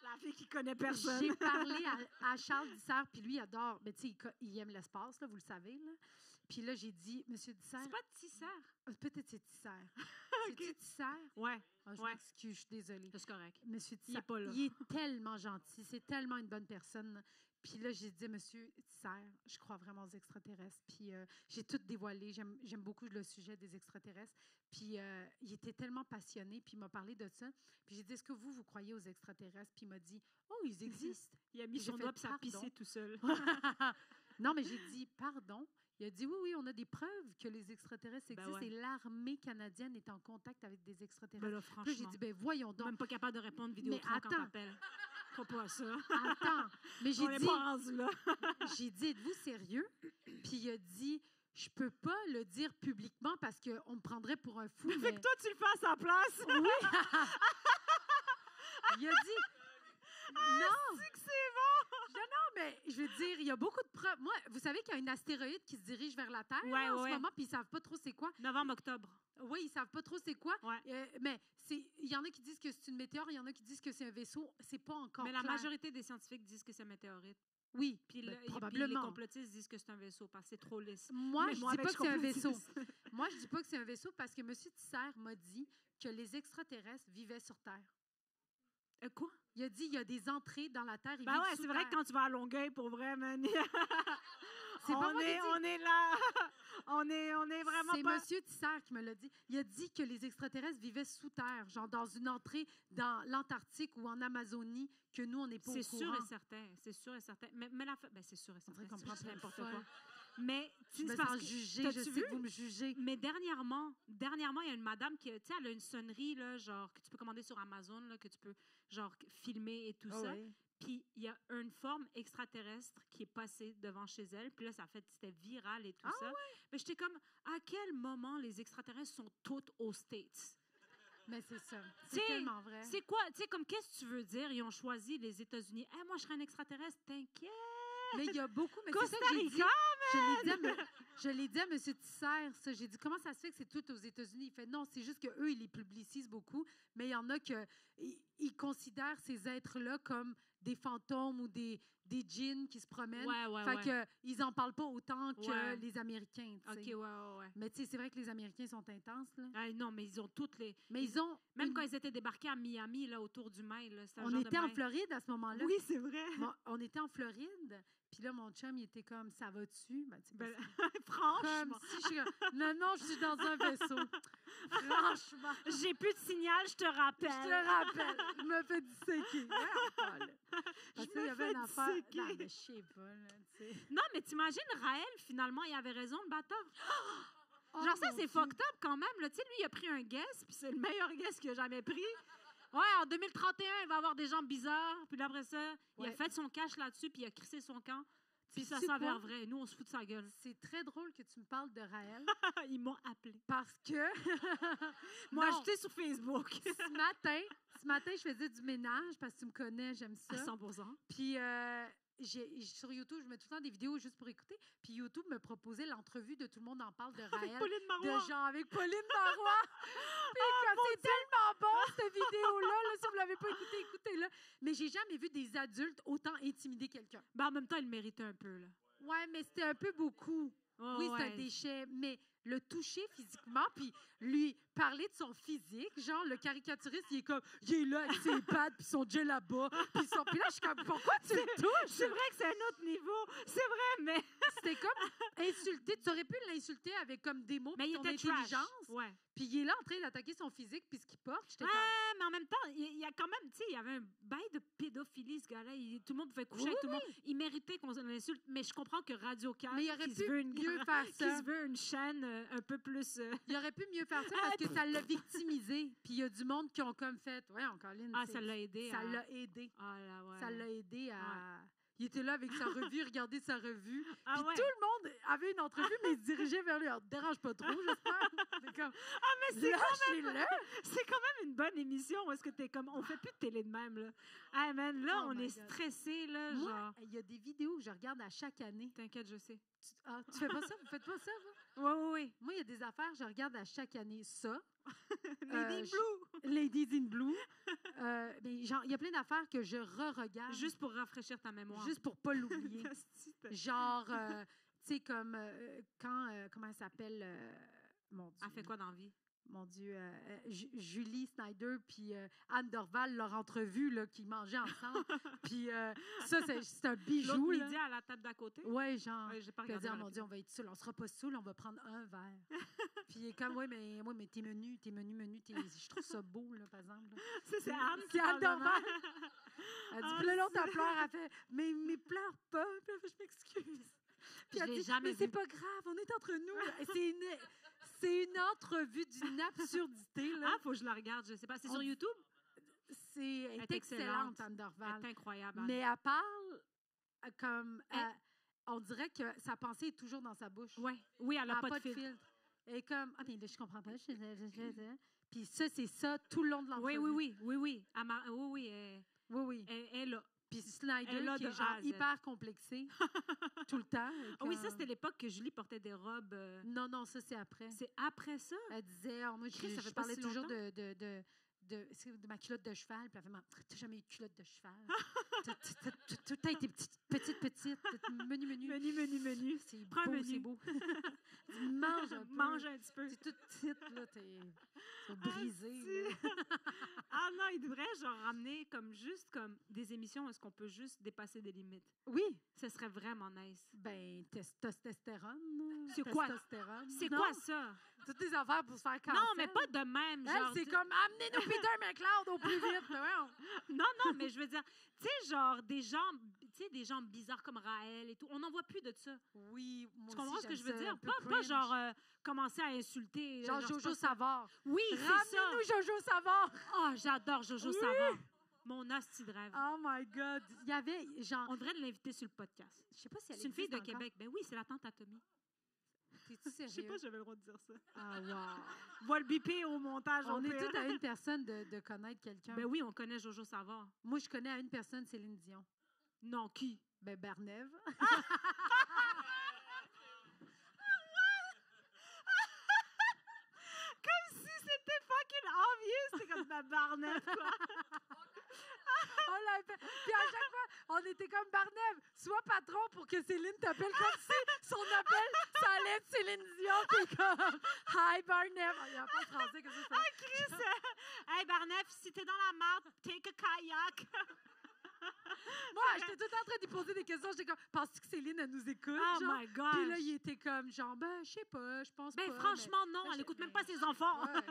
La fille qui connaît personne. J'ai parlé à Charles Dissert, puis lui, il adore... Mais tu sais, il aime l'espace, là, vous le savez, là. Puis là, j'ai dit, Monsieur Dissert... C'est pas de tisseur. Peut-être c'est Tissère. Ok. C'est Tissère? Ouais, Ah, je Ouais. m'excuse, je suis désolée. c'est correct. Monsieur Il est Tissère, pas là. il est tellement gentil, c'est tellement une bonne personne. Puis là, j'ai dit, Monsieur Tissère, je crois vraiment aux extraterrestres. Puis j'ai tout dévoilé. J'aime beaucoup le sujet des extraterrestres. Puis il était tellement passionné, puis il m'a parlé de ça. Puis j'ai dit, est-ce que vous croyez aux extraterrestres? Puis il m'a dit, oh, ils existent. Il a mis J'ai son fait, doigt puis ça a pardon. pissé tout seul. Non, mais j'ai dit, pardon. Il a dit, oui, on a des preuves que les extraterrestres Ben existent ouais. et l'armée canadienne est en contact avec des extraterrestres. Ben là, Puis là, franchement. j'ai dit, ben voyons donc. Même pas capable de répondre vidéo Mais quand attends. t'appelles. Faut pas ça. Attends, mais On n'est pas rendu là. j'ai dit, êtes-vous sérieux? Puis il a dit, je peux pas le dire publiquement parce qu'on me prendrait pour un fou. Fait Mais... que toi, tu le fais à sa place. Oui! Il a dit, non! C'est que c'est bon. Non, mais je veux dire, il y a beaucoup de preuves. Moi, vous savez qu'il y a une astéroïde qui se dirige vers la Terre Ouais, là, en ouais. ce moment, puis ils savent pas trop c'est quoi. Novembre, octobre. Oui, ils savent pas trop c'est quoi. Ouais. Mais il y en a qui disent que c'est une météore, il y en a qui disent que c'est un vaisseau. C'est pas encore Mais la clair. majorité des scientifiques disent que c'est un météorite. Oui, Puis, ben, puis les probablement. complotistes disent que c'est un vaisseau parce que c'est trop lisse. Moi, Mais je moi, dis avec pas que c'est un complotiste. vaisseau. Moi, je dis pas que c'est un vaisseau parce que M. Tisser m'a dit que les extraterrestres vivaient sur Terre. Quoi? Il a dit il y a des entrées dans la Terre. Ils Ben vivent ouais, sous c'est vrai terre. que quand tu vas à Longueuil, pour vrai, man, C'est pas moi qui dis. on est là. on est vraiment C'est pas... M. Tisser qui me l'a dit. Il a dit que les extraterrestres vivaient sous terre, genre dans une entrée dans l'Antarctique ou en Amazonie, que nous, on n'est pas au C'est courant. sûr et certain. C'est sûr et certain. Mais la ben, c'est sûr et certain. dirait qu'on C'est prend juste pour n'importe folle. quoi. Mais Je me parce sens que- jugée. t'as-tu Je sais vu? que vous me jugez. Mais dernièrement, il y a une madame qui, tu sais, elle a une sonnerie, là, genre, que tu peux commander sur Amazon, là, que tu peux, genre, filmer et tout Ah ça. ouais. Puis, il y a une forme extraterrestre qui est passée devant chez elle. Puis là, c'était viral et tout Ah ça. Mais j'étais comme, à quel moment les extraterrestres sont toutes aux States? Mais c'est ça. C'est T'sais, tellement vrai. C'est quoi, tu sais, comme, qu'est-ce que tu veux dire? Ils ont choisi les États-Unis. Hey, moi, je serais un extraterrestre, t'inquiète. Mais il y a beaucoup. Mais c'est Costa ça que j'ai dit. Rica, Je l'ai dit à M. Tisser, ça. J'ai dit, comment ça se fait que c'est tout aux États-Unis? Il fait, non, c'est juste qu'eux, ils les publicisent beaucoup, mais il y en a qui ils considèrent ces êtres-là comme des fantômes ou des djinns qui se promènent. Ouais. Fait que ils n'en parlent pas autant que Ouais. les Américains. tu sais. OK, ouais. Mais tu sais, c'est vrai que les Américains sont intenses, là. Ah, non, mais ils ont toutes les... Mais ils ont... Même quand ils étaient débarqués à Miami, là, autour du mail, là, c'était un On genre de était en mail. Floride à ce moment-là. Oui, c'est vrai. Bon, on était en Floride, puis Puis là, mon chum, il était comme, ça va-tu? Ben, tu sais, Ben, comme franchement, si je suis comme, non, je suis dans un vaisseau. Franchement. j'ai plus de signal, je te rappelle. Je te rappelle, je me fais disséquer. Ouais, pas, là. Parce qu'il y avait une affaire. disséquer. Non, mais je sais pas, là, tu sais. Non, mais t'imagines, Raël, finalement, il avait raison, le bâtard. Oh, Genre, ça, mon c'est Dieu. fucked up quand même. Là. Tu sais, lui, il a pris un guess, puis c'est le meilleur guess qu'il a jamais pris. Ouais, en 2031, il va avoir des gens bizarres. Puis là, après ça, il a Ouais. fait son cash là-dessus, puis il a crissé son camp. Puis ça sais s'avère quoi? vrai. Nous, on se fout de sa gueule. C'est très drôle que tu me parles de Raël Ils m'ont appelé. parce que Moi, Non. j'étais sur Facebook. ce matin, je faisais du ménage parce que tu me connais, j'aime À ça. 100%. Puis sur YouTube, je mets tout le temps des vidéos juste pour écouter. Puis YouTube me proposait l'entrevue de Tout le monde en parle de Raël. Pauline De Marois. genre avec Pauline Marois. Puis comme c'est tellement bon, cette vidéo-là. Là, si vous ne l'avez pas écoutée, écoutez-la. Mais j'ai jamais vu des adultes autant intimider quelqu'un. Ben, en même temps, il le méritait un peu. Là. Ouais, mais c'était un peu beaucoup. Oh, Oui, c'est ouais. un déchet, mais le toucher physiquement, puis lui parler de son physique, genre le caricaturiste, il est comme, il est là avec ses pattes, puis son gel là-bas, puis là, je suis comme, pourquoi tu le touches? C'est vrai que c'est un autre niveau. C'est vrai, mais. C'était comme insulter. Tu aurais pu l'insulter avec comme des mots, Mais puis il ton était trash. intelligence. Ouais. Puis il est là en train d'attaquer son physique, puis ce qu'il porte. J'étais Ouais, comme, mais en même temps, il y a quand même, tu sais, il y avait un bail de pédophilie, ce gars-là. Tout le monde pouvait coucher Oui, avec tout le monde. Il méritait qu'on l'insulte, mais je comprends que Radio Can, mais il aurait qui se pu veut une mieux faire qui ça. se veut une chaîne un peu plus. Il aurait pu mieux faire ça parce que ça l'a victimisé. Puis il y a du monde qui ont comme fait, ouais, Colin, Ah, ça l'a aidé. ça à- l'a aidé. Ah, là, ouais. Ça l'a aidé à. Il était là avec sa revue, regardait sa revue. Ah, Puis ouais. tout le monde avait une entrevue, mais il se dirigeait vers lui. Alors, dérange pas trop, j'espère. C'est comme, Ah, mais c'est lâchez-le. C'est quand même une bonne émission où est-ce que t'es comme, on fait plus de télé de même, là. Ah, man, là, Oh on my est God. stressé, là, Moi, genre. il y a des vidéos que je regarde à chaque année. T'inquiète, je sais. Tu fais pas ça? Vous faites pas ça, vous? Oui, oui, oui. Moi, il y a des affaires que je regarde à chaque année. Ça, Lady je- Blue. Ladies in Blue. Mais genre, il y a plein d'affaires que je re-regarde. Juste pour rafraîchir ta mémoire. Juste pour pas l'oublier. Asti, t'as- Genre, tu sais, comme quand, comment elle s'appelle? Mon Dieu. Elle fait quoi dans la vie? Mon Dieu, Julie Snyder puis Anne Dorval, leur entrevue, là, qui mangeaient ensemble. Puis ça, c'est un bijou, L'autre là. midi à la table d'à côté? Ouais, genre. Ouais, j'ai pas Puis elle regardé. dit, ah, dans mon la Dieu, on va être saoul. On sera pas saoul, on va prendre un verre. Puis il est comme, oui, mais tes menus, je trouve ça beau, là, par exemple. Là. Ça, c'est Anne. C'est Anne Dorval. Elle dit, Ah, puis là, l'autre, c'est- elle pleure, elle fait, mais pleure pas. Puis elle fait, je m'excuse. Puis Je elle l'ai dit, jamais mais c'est vu. pas grave, on est entre nous. là. Et c'est une entrevue d'une absurdité, là. Ah, faut que je la regarde, je sais pas. C'est On- sur YouTube? Elle est excellente, Anne Elle Dorval. est incroyable. Anne. Mais elle parle comme... Elle- on dirait que sa pensée est toujours dans sa bouche. Ouais. Oui, elle Elle a n'a pas de filtre. Elle est comme, ah, mais là, je comprends pas. Puis ça, c'est ça tout le long de Oui, l'entrevue. oui. Oui. Oui. Elle est là. Puis Snyder, Elle a qui de est genre A à Z. hyper complexé tout le temps. et Ah oui, comme- ça, c'était l'époque que Julie portait des robes. Non, ça, c'est après. C'est après ça? Elle disait, ah, moi, Chris, ça fait je pas parlais si toujours longtemps. de ma culotte de cheval. Puis elle fait, mais t'as jamais eu de culotte de cheval. T'as tout le temps été petite. Menu. C'est Prends un beau, menu. c'est beau. Tu manges un peu. Mange un petit peu. T'es toute petite, là. T'es brisée. Asti. Ah non, il devrait genre ramener comme juste comme des émissions où est-ce qu'on peut juste dépasser des limites. Oui. Ce serait vraiment nice. Ben, testostérone. C'est quoi? Testostérone. C'est Non, quoi ça? Toutes les affaires pour se faire cancel. Non, mais pas de même. Elle, Genre, c'est tu- comme, amenez-nous Peter McLeod au plus vite. Non, mais je veux dire, tu sais, genre des gens bizarres comme Raël et tout. On n'en voit plus de ça. Oui, moi Tu comprends aussi, ce que je j'aime veux ça, dire? un peu Pas cringe. genre commencer à insulter. Genre c'est Jojo pas ça. Savard. Oui, c'est ça. Ramenez-nous Jojo Savard. Oh, j'adore Jojo Oui. Savard. Mon hostie de rêve. Oh my God. Il y avait, genre, On devrait l'inviter sur le podcast. je sais pas si elle C'est une fille existe de encore. Québec. Ben oui, c'est la tante à Tommy. T'es-tu sérieux? j'avais le droit de dire ça. Ah, wow. Va le biper au montage. On au est pire. toutes à une personne de connaître quelqu'un. Ben oui, on connaît Jojo Savard. Moi, je connais à une personne Céline Dion. Non, qui? Ben, Barnève. Comme si c'était fucking obvious. C'est comme ma barnette, quoi. On l'a fait. Puis à chaque fois, on était comme Barnève, sois patron pour que Céline t'appelle comme si son appel, ça allait être Céline Dion qui est comme Hi Barnève. Il n'y a pas de français comme ça. je fais. Chris, hey Barnef, si t'es dans la merde, take a kayak. Moi, j'étais tout le temps en train d'y poser des questions. J'étais comme, penses-tu que Céline, elle nous écoute? Oh genre? my gosh! Puis là, il était comme, genre, ben, je sais pas, je pense pas. Ben, franchement, non, Ben, elle écoute même ben, pas ses enfants. ouais,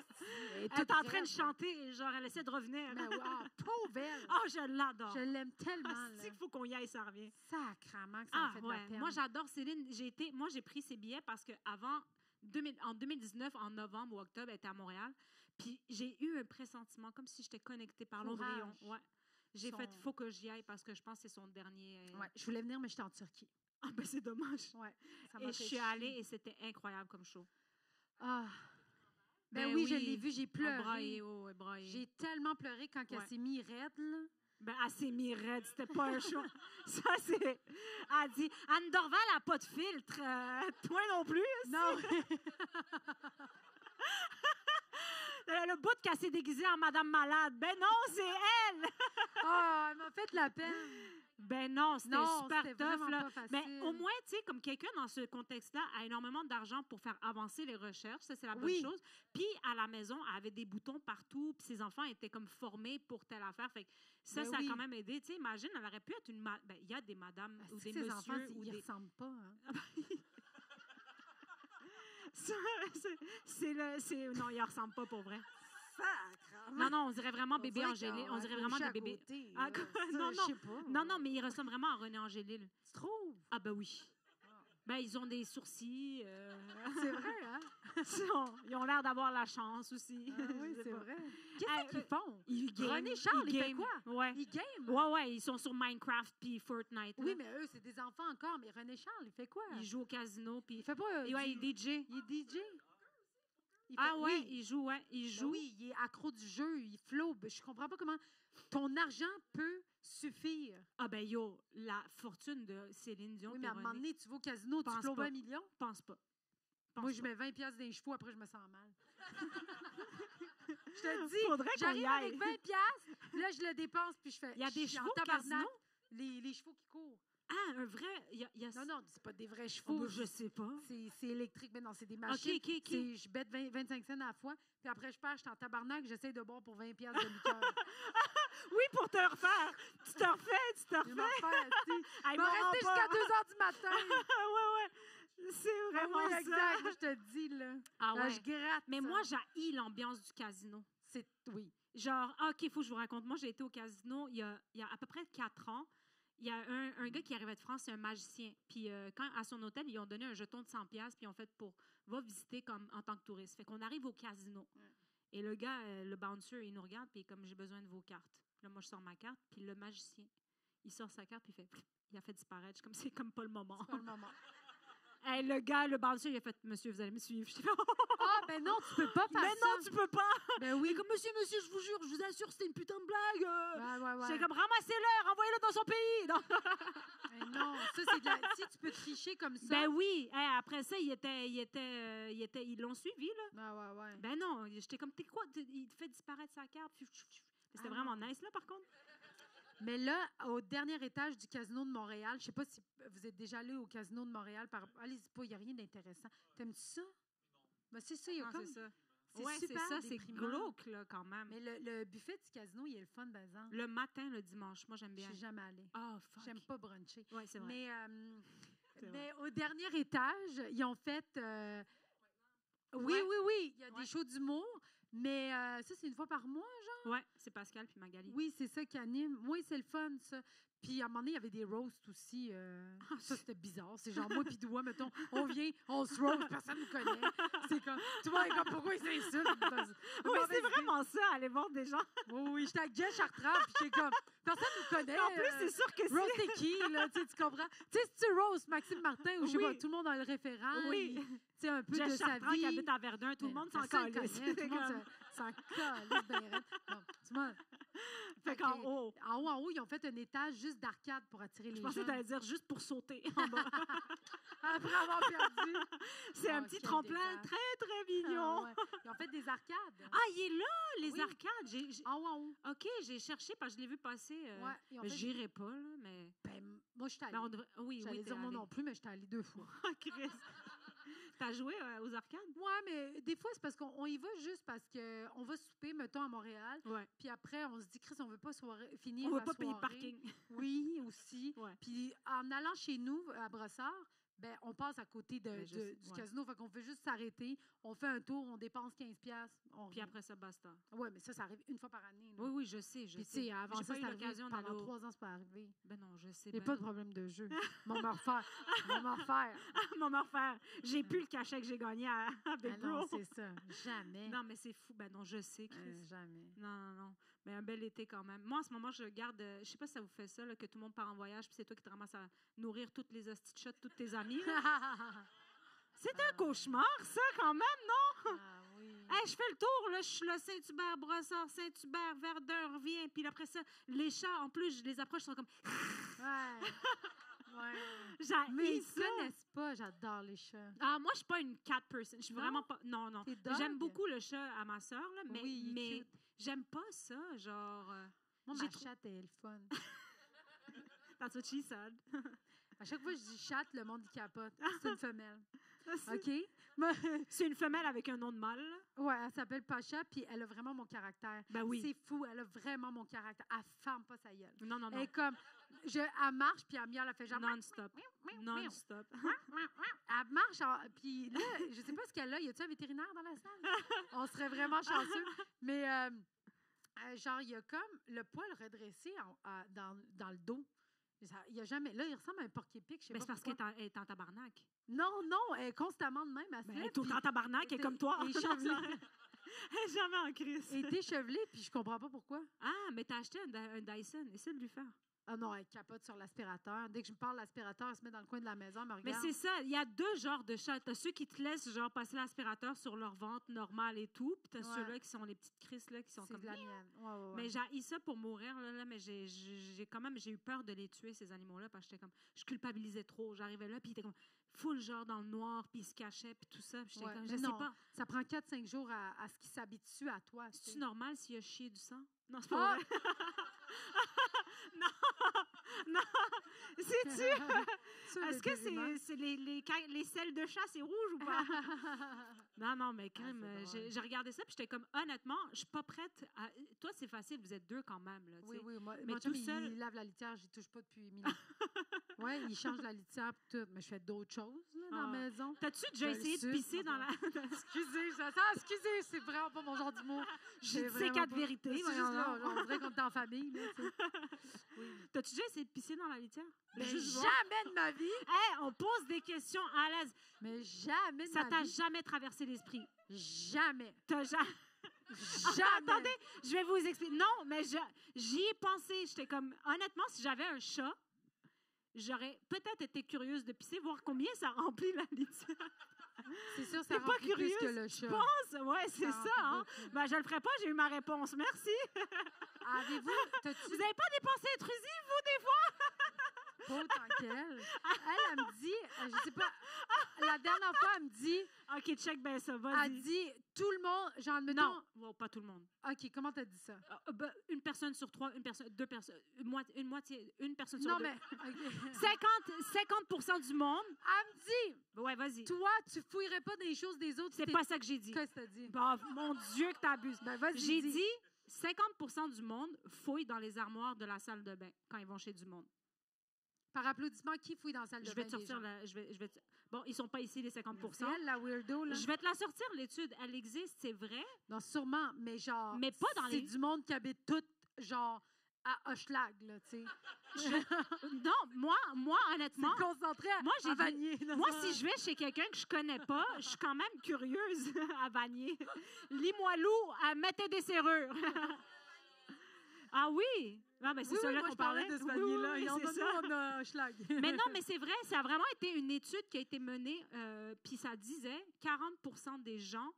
Elle est en train de chanter, genre, elle essaie de revenir. Mais pauvre elle. Oh, je l'adore. Je l'aime tellement. Ah, là. c'est qu'il faut qu'on y aille, ça revient. Sacrement que ça me fait de la peine. Moi, j'adore Céline. Moi, j'ai pris ses billets parce qu'avant, en 2019, en novembre ou octobre, elle était à Montréal. Puis j'ai eu un pressentiment, comme si j'étais connectée par l'ombryon. Ouais. J'ai fait, faut que j'y aille parce que je pense que c'est son dernier. Ouais, je voulais venir, mais j'étais en Turquie. Ah, ben c'est dommage. Ouais, ça Et m'a je fait suis chier. allée et c'était incroyable comme show. Ah. Ben oui, je l'ai vu, j'ai pleuré. Braillé, ouais, braillé. J'ai tellement pleuré quand elle s'est mise raide, là. Ben, elle s'est mise raide, c'était pas un show. Ça, c'est... Elle dit, Anne Dorval n'a pas de filtre. Toi non plus. Non. Le bout qu'elle s'est déguisée en Madame Malade. Ben non, c'est elle! Oh, elle m'a fait de la peine. Ben non, c'était super c'était tough. vraiment Là. pas facile. Mais au moins, tu sais, comme quelqu'un dans ce contexte-là a énormément d'argent pour faire avancer les recherches, ça, c'est la bonne chose. Puis à la maison, elle avait des boutons partout, puis ses enfants étaient comme formés pour telle affaire. Fait que ça, ça a quand même aidé. Tu sais, imagine, elle aurait pu être une... Ben, il y a des madames ou des messieurs... enfants, ou ils des... ressemblent pas. Hein. Non, ils ne ressemblent pas pour vrai. Sacrement. Non, on dirait vraiment bébé Angélil. On dirait vraiment des bébés. Non, mais ils ressemblent vraiment à René Angélil. Tu trouves? Ah, ben oui. Ben, ils ont des sourcils. C'est vrai, hein? Ils ont l'air d'avoir la chance aussi. Oui, c'est vrai. Qu'est-ce qu'ils font? Ils game. René Charles, il fait quoi? Ouais. Ils game? Ouais, ils sont sur Minecraft puis Fortnite. Oui, mais eux, c'est des enfants encore. Mais René Charles, il fait quoi? Il joue au casino. Puis... Il fait pas... il est DJ. Il est DJ? Il joue. Ben oui, il est accro du jeu, il flobe. Je comprends pas comment ton argent peut suffire. Ah ben yo, la fortune de Céline Dion. Oui, mais à un moment donné, tu vas au casino, tu flobes 1 million? Pense pas. Moi, je mets 20$ dans les chevaux, après, je me sens mal. Je te dis, j'arrive avec 20$, là, je le dépense, puis je fais... Il y a des chevaux au casino? Les chevaux qui courent. Ah, un vrai... Non, c'est pas des vrais chevaux. Je sais pas. C'est électrique, mais non, c'est des machines. OK. Je bête 25 cents à la fois, puis après, je pars, je suis en tabarnak, j'essaie de boire pour 20$ de liqueur. Oui, pour te refaire. Tu te refais. Je vais me refaire, tu sais. Je vais rester jusqu'à 2h du matin. Ouais. C'est vraiment ça. Exact, je te dis, là. Ah ouais. Là, je gratte. Mais moi, j'haïs l'ambiance du casino. Oui. Genre, OK, il faut que je vous raconte. Moi, j'ai été au casino il y a à peu près 4 ans. Il y a un gars qui arrivait de France, c'est un magicien. Puis quand à son hôtel, ils ont donné un jeton de 100$, puis ils ont fait va visiter comme en tant que touriste. Fait qu'on arrive au casino. Et le gars, le bouncer, il nous regarde, puis comme j'ai besoin de vos cartes. Puis là, moi, je sors ma carte, puis le magicien, il sort sa carte, puis il a fait disparaître. Comme c'est comme pas le moment. C'est pas le moment. Hey, le gars, le bouncer, il a fait monsieur, vous allez me suivre. Ben non, tu peux pas faire mais ça. Non, tu peux pas. Ben oui. Et comme monsieur, je vous jure, je vous assure, c'était une putain de blague. Ouais. C'est comme ramassez-le, renvoyez-le dans son pays. Non, ça, c'est de la... Si tu peux tricher comme ça. Ben oui. Hey, après ça, ils l'ont suivi, là. Ouais. Ben non, j'étais comme, t'es quoi? Il fait disparaître sa carte. C'était vraiment nice, là, par contre. Mais là, au dernier étage du casino de Montréal, je sais pas si vous êtes déjà allé au casino de Montréal. Allez-y pas, il n'y a rien d'intéressant. T'aimes-tu ça? Ben c'est ça, il y a comme... C'est ça. C'est super c'est glauque, là, quand même. Mais le buffet du casino, il est le fun, par exemple. Le matin, le dimanche, moi, j'aime bien. Je suis jamais allée. Oh, fuck. J'aime pas bruncher. Oui, c'est vrai. Mais au dernier étage, ils ont fait... Oui, il y a des shows d'humour, mais ça, c'est une fois par mois, genre? Oui, c'est Pascal puis Magali. Oui, c'est ça qui anime. Oui, c'est le fun, ça. Puis à un moment donné, il y avait des roasts aussi. Ça, c'était bizarre. C'est genre, moi puis Doua, mettons, on vient, on se roast, personne ne nous connaît. C'est comme, tu vois, comme, pourquoi ils s'insultent? Oui, c'est vraiment ça, aller voir des gens. Oui, j'étais avec Jess Chartrand, puis j'étais comme, personne ne nous connaît. En plus, c'est sûr que c'est... Roast c'est qui, là, tu comprends? Tu sais, si tu roast Maxime Martin, ou je sais pas, tout le monde a le référent. Oui. Tu sais, un peu Jess de sa Chartrand vie. qui habite à Verdun, tout le monde s'en calisse. Tout le monde s'en calisse, ben raide. Bon, tu vois. Fait qu'en haut. En haut, ils ont fait un étage juste d'arcade pour attirer les gens. Je pensais que tu allais dire juste pour sauter en bas. Après avoir perdu. C'est un petit tremplin très, très mignon. Ils ont fait des arcades. Ah, il est là, les arcades. En haut. OK, j'ai cherché parce que je l'ai vu passer. Mais j'irai pas, là, mais... Ben, moi, je suis allée. Oui, j'allais dire moi non plus, mais je suis allée 2 fois. Chris. T'as joué aux arcades? Ouais, mais des fois, c'est parce qu'on y va juste parce qu'on va souper, mettons, à Montréal. Ouais. Puis après, on se dit, Chris, on veut pas finir On la va pas payer soirée. parking. Oui, aussi. Ouais. Puis en allant chez nous, à Brossard, ben, on passe à côté Ben, je sais, du ouais. casino. Fait qu'on fait juste s'arrêter, on fait un tour, on dépense 15$. Puis après ça, basta. Oui, mais ça arrive une fois par année. Là. Oui, oui, je sais, je Puis tu sais. sais, avant J'ai ça, pas eu c'est arrivé l'occasion d'aller pendant au... 3 ans, c'est pas arrivé. Ben non, je sais. Il n'y a Ben pas de problème de jeu. Mon me refaire. Mon me refaire. Maman faire. J'ai plus le cachet que j'ai gagné à Big Ah non, Bro. c'est ça. Jamais. Non, mais c'est fou. Ben non, je sais, Chris. Jamais. Non, non, non. Mais un bel été quand même. Moi, en ce moment, je garde... je sais pas si ça vous fait ça, là, que tout le monde part en voyage, puis c'est toi qui te ramasses à nourrir toutes les hosties de chats de tous tes amis. C'est un cauchemar, ça, quand même, non? Ah oui. Hey, je fais le tour, là, je suis là, Saint-Hubert, Brossard, Saint-Hubert, Verdun, reviens. Puis après ça, les chats, en plus, je les approche, ils sont comme... Ouais. Ouais. Mais J'haïs ils ça. ne connaissent pas, j'adore les chats. Ah, moi, je suis pas une cat person. Je suis Non? vraiment pas... Non, non. T'es dog? J'aime beaucoup le chat à ma sœur, là, mais, Oui, il est mais cute. j'aime pas ça, genre... Moi, j'ai ma trop- chatte est le fun. That's what she said. À chaque fois que je dis chatte, le monde y capote. C'est une femelle. C'est- OK? C'est une femelle avec un nom de mâle. là. Ouais, elle s'appelle Pacha, puis elle a vraiment mon caractère. Ben oui. C'est fou, elle a vraiment mon caractère. Elle ferme pas sa gueule. Non, non, Elle non. est comme, elle marche, puis elle miaule, elle fait genre... Non-stop. Non-stop. Elle marche, puis là, je sais pas ce qu'elle a. Y a-tu un vétérinaire dans la salle? On serait vraiment chanceux. Mais genre, il y a comme le poil redressé dans le dos. Il y a jamais... Là, il ressemble à un porc-épic, je sais Mais pas c'est parce pourquoi. qu'elle est en tabarnak. Non, non, elle est constamment de même. Elle se Ben, lève, elle est tout le puis temps en tabarnak, elle est comme toi. elle est échevelée. Elle est jamais en crise. Elle est échevelée, puis je comprends pas pourquoi. Ah, mais t'as acheté un Dyson. Essaie de lui faire. Ah non, elle capote sur l'aspirateur. Dès que je me parle de l'aspirateur, elle se met dans le coin de la maison, elle me Mais regarde. c'est ça, il y a deux genres de chats. T'as ceux qui te laissent genre passer l'aspirateur sur leur ventre normal et tout, puis t'as Ouais. ceux-là qui sont les petites crises là qui sont C'est comme de la mienne. Ouais, ouais, ouais. Mais j'ai ça pour mourir là, mais j'ai quand même j'ai eu peur de les tuer ces animaux là parce que j'étais comme je culpabilisais trop. J'arrivais là puis ils étaient comme full genre dans le noir puis ils se cachaient puis tout ça. Puis j'étais Ouais, comme mais je sais non, pas. ça prend 4-5 jours à ce qu'ils s'habituent à toi. tu C'est sais. normal s'il y a chié du sang? Non, c'est pas Ah! vrai. non. Non. C'est-tu Ça, Est-ce que vétérinaire. c'est les selles de chat, c'est rouge ou pas? Non, non, mais crème, c'est drôle. j'ai regardé ça, puis j'étais comme, honnêtement, je suis pas prête à... Toi, c'est facile, vous êtes deux quand même, là, tu Oui, sais. oui. Moi, Mais mon chum, tout seul- il lave la litière, j'y touche pas depuis 1000 ans. Oui, il change la litière et tout. Mais je fais d'autres choses là, dans Ah. la maison. T'as-tu déjà Je le essayé de suce, pisser dans la... Excusez, excusez, c'est vraiment pas mon genre d'humour. Je C'est dis vraiment quatre pas- vérités, C'est juste voyons là, donc. on dirait qu'on est en famille. Là, tu sais. Oui. T'as-tu déjà essayé de pisser dans la litière? Mais Juste voir. jamais de ma vie. Hey, on pose des questions à l'aise. Mais jamais de Ça ma t'a vie. jamais traversé l'esprit. Jamais. T'as jamais... Jamais. Attendez, je vais vous expliquer. Non, mais j'y ai pensé. J'étais comme, honnêtement, si j'avais un chat, j'aurais peut-être été curieuse de pisser, voir combien ça remplit la litière. C'est sûr, ça T'es pas remplit plus curieuse, que le chat. Je pense, ouais, c'est ça. remplit Hein? beaucoup. Ben, je le ferai pas, j'ai eu ma réponse. Merci. Avez-vous... T'as-tu Vous n'avez pas des pensées intrusives, vous, des fois? pas autant qu'elle? Elle me dit... Je sais pas... La dernière fois, elle me dit... OK, check ben ça, Elle vas-y. dit... Tout le monde... Genre, mettons... Non, bon, pas tout le monde. OK, comment t'as dit ça? Ben, une personne sur trois, une personne, deux personnes, une personne sur Non, deux. mais... OK. 50% du monde. Elle me dit... Ouais, vas-y. Toi, tu fouillerais pas des choses des autres. C'est si pas ça que j'ai dit. Qu'est-ce que t'as dit? Bah, mon Dieu, que t'abuses. Ben, vas-y, J'ai dis. dit 50% du monde fouille dans les armoires de la salle de bain quand ils vont chez du monde. Par applaudissement, qui fouille dans la salle de Je vais bain te des sortir gens? la. Bon, ils sont pas ici, les 50%. C'est elle, la weirdo, là? Je vais te la sortir, l'étude. Elle existe, c'est vrai. Non, sûrement, mais genre... Mais pas dans les- C'est du monde qui habite tout, genre, à Hochelag, là, tu sais. Non, moi honnêtement, C'est concentré à, moi, j'ai à dit- Vanier. là. moi, si je vais chez quelqu'un que je connais pas, je suis quand même curieuse à Vanier. Lis-moi-loup, mettez des serrures. Ah oui? Non, mais c'est Oui, ça oui, là moi, qu'on je parlais parlait. de ce Oui, Vanier-là. oui, Et on c'est a ça. nous, on a Hochelag. Mais non, mais c'est vrai, ça a vraiment été une étude qui a été menée, puis ça disait 40% des gens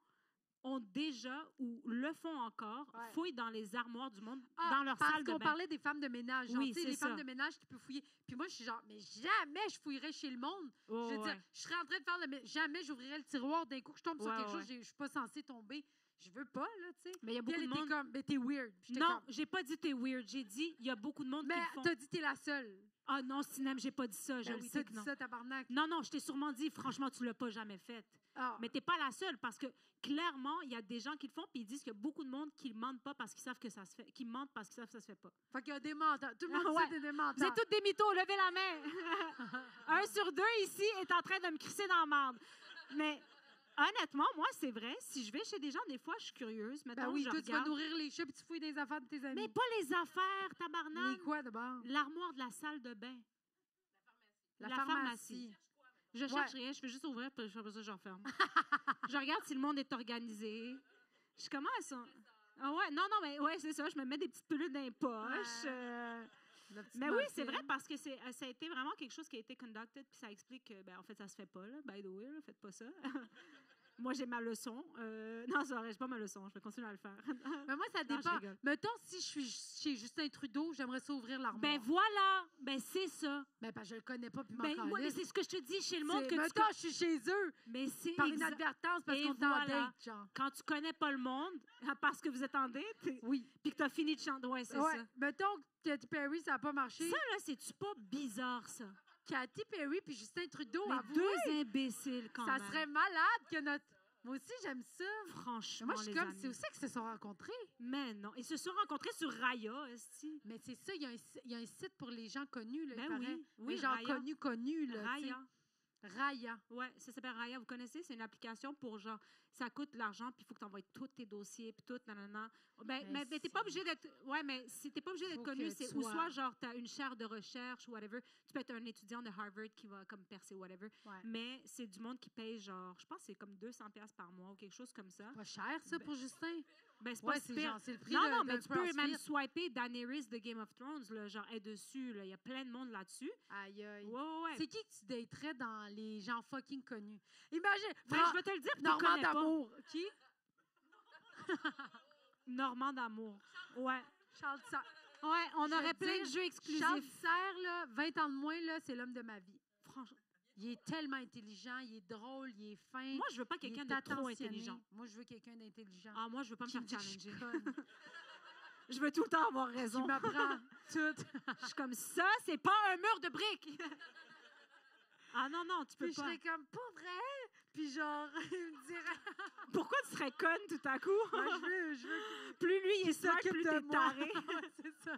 ont déjà ou le font encore, Ouais. fouillent dans les armoires du monde, Ah, dans leur parce salle de qu'on bain. parlait des femmes de ménage. Genre, Oui, tu sais, c'est les femmes ça. de ménage qui peuvent fouiller. Puis moi, je suis genre, mais jamais je fouillerais chez le monde. Oh, Je veux dire, ouais. je serais en train de faire le... Mais jamais j'ouvrirais le tiroir d'un coup que je tombe sur Ouais, quelque ouais. chose, je suis pas censée tomber. Je veux pas, là, tu sais. Mais il y a Puis beaucoup elle de était monde. comme, mais t'es weird. Puis j'étais Non, comme, j'ai pas dit t'es weird. J'ai dit il y a beaucoup de monde mais qui le font. t'as dit t'es la seule. Ah non, Sinem, j'ai pas dit ça. Je Ben le oui, sais t'as que dit non. ça, tabarnak. Non, non, je t'ai sûrement dit, franchement, tu l'as pas jamais fait. Ah. Mais t'es pas la seule parce que clairement, il y a des gens qui le font puis ils disent qu'il y a beaucoup de monde qui ne mentent pas parce qu'ils savent que ça se fait, qui mentent parce qu'ils savent que ça se fait pas. Fait qu'il y a des menteurs. Tout le monde Ouais. sait des Vous menteurs. êtes toutes des mythos, levez la main. 1 sur 2 ici est en train de me crisser dans la marde. Mais honnêtement, moi, c'est vrai, si je vais chez des gens, des fois, je suis curieuse. Maintenant, Ben oui, je toi, tu vas regarde. nourrir les chats puis tu fouilles des affaires de tes amis. Mais pas les affaires, tabarnak. Mais quoi, d'abord? L'armoire de la salle de bain. La La pharmacie. Je cherche rien, je fais juste ouvrir, puis après ça, je referme. Je regarde si le monde est organisé. Je commence. Ah ouais, non, mais ouais, c'est ça. Je me mets des petites pilules dans les poches. La petite Mais oui, c'est morphine. vrai parce que ça a été vraiment quelque chose qui a été conducted, puis ça explique que, ben, en fait, ça se fait pas, là. By the way, là, faites pas ça. Moi, j'ai ma leçon. Non, c'est vrai, j'ai pas ma leçon. Je vais continuer à le faire. Mais moi, ça Non, je dépend. rigole. Mettons, si je suis chez Justin Trudeau, j'aimerais ça ouvrir l'armoire. Ben voilà, ben c'est ça. Ben, parce que je le connais pas puis m'en Ben, moi, mais calisse. c'est ce que je te dis chez le monde C'est- que tu mettons, je suis chez eux, Mais c'est par exa- inadvertance, parce Et qu'on est en voilà. date, genre. quand tu connais pas le monde, parce que vous êtes en date, Oui. puis que tu as fini de chanter. Ouais, c'est Ouais. ça. Mettons que Katy Perry, ça n'a pas marché. Ça, là, c'est-tu pas bizarre, ça? Katy Perry puis Justin Trudeau, Les avouez, deux imbéciles, quand ça même. serait malade que notre... Moi aussi, j'aime ça. Mais Franchement, moi, je suis les comme, amis. c'est aussi qu'ils se sont rencontrés. Mais non, ils se sont rencontrés sur Raya, esti. Mais c'est ça, il y a un site pour les gens connus, là, il Ben paraît. oui, oui, les gens Raya. connus, là, tu sais. Raya. Raya. Ouais, ça s'appelle Raya. Vous connaissez? C'est une application pour genre, ça coûte de l'argent, puis il faut que tu envoies tous tes dossiers, puis tout, nanana. Mais t'es pas obligé d'être. Ouais, mais si t'es pas obligé d'être Faut connu, que c'est tu ou sois- soit genre, tu as une chaire de recherche ou whatever. Tu peux être un étudiant de Harvard qui va comme percer, whatever. Ouais. Mais c'est du monde qui paye genre, je pense que c'est comme 200$ par mois ou quelque chose comme ça. Pas cher, ça, pour Justin? Ben, c'est pas Ouais, si c'est pire. genre, c'est le prix Non, de- non, mais d'un tu peux même CrossFit. swiper Daenerys de Game of Thrones, là, genre, elle est dessus, là. Il y a plein de monde là-dessus. Aïe, aïe. Ouais. C'est qui que tu daterais dans les gens fucking connus? Imagine, Ben, je vais te le dire, puis tu Normand connais pas. d'amour. Qui? Normand d'amour. Ouais. Charles Serre. Ouais, on Je aurait veux plein dire, de jeux exclusifs. Charles Serre, là, 20 ans de moins, là, c'est l'homme de ma vie. Franchement. Il est tellement intelligent, il est drôle, il est fin. Moi, je veux pas il quelqu'un est de trop attentionné. intelligent. Moi, je veux quelqu'un d'intelligent. Ah, moi, je veux pas me Qui faire me dit que je suis challenger. conne, Je veux tout le temps avoir qui raison. m'apprend tout. Je suis comme ça, c'est pas un mur de briques. Ah non, non, tu peux Puis je pas. serais comme, pas vrai? Puis genre, il me dirait, Pourquoi tu serais conne tout à coup? moi, je veux Plus lui il est smart, s'occupe plus de t'es moi. taré. Ouais, c'est ça.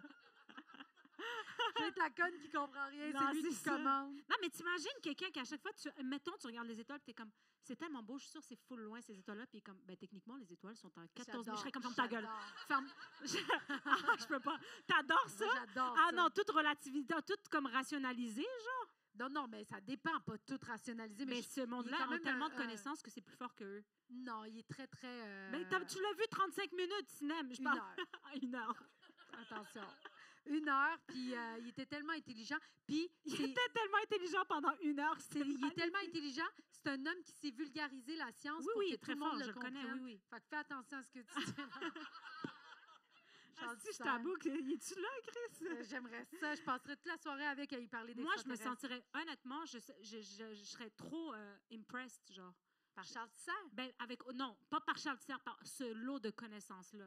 Je vais être la conne qui comprend rien, Non, c'est lui c'est qui ça. commande. Non, mais t'imagines quelqu'un qui, à chaque fois, mettons, tu regardes les étoiles, t'es comme, c'est tellement beau, je suis sûre, c'est full loin, ces étoiles-là. Puis comme, ben, techniquement, les étoiles sont à 14 000. Je serais comme, ferme ta gueule. Ferme. Je peux pas. T'adores ça? Moi, j'adore Ah ça. non, toute relativité, tout comme rationalisé, genre. Non, mais ça dépend, pas tout rationalisé. Mais Mais je- ce monde-là quand a même, tellement de connaissances que c'est plus fort qu'eux. non, il est très, très... Mais tu l'as vu 35 minutes, cinéma. Je une parle. heure. 1 heure. Attention. 1 heure, puis il était tellement intelligent. Puis Il c'est- était tellement intelligent pendant 1 heure. il est tellement intelligent. C'est un homme qui sait vulgariser la science Oui, pour oui, il que est tout très le monde fort, le je le connais, comprenne. oui, oui. Fait que fais attention à ce que tu dis. Charles Si je Serre. t'avoue que es-tu là, Chris? J'aimerais ça. Je passerais toute la soirée avec à y parler des Moi, je me sentirais, honnêtement, je serais trop impressed, genre. Par Charles Serre? Ben, non, pas par Charles Serre, par ce lot de connaissances-là.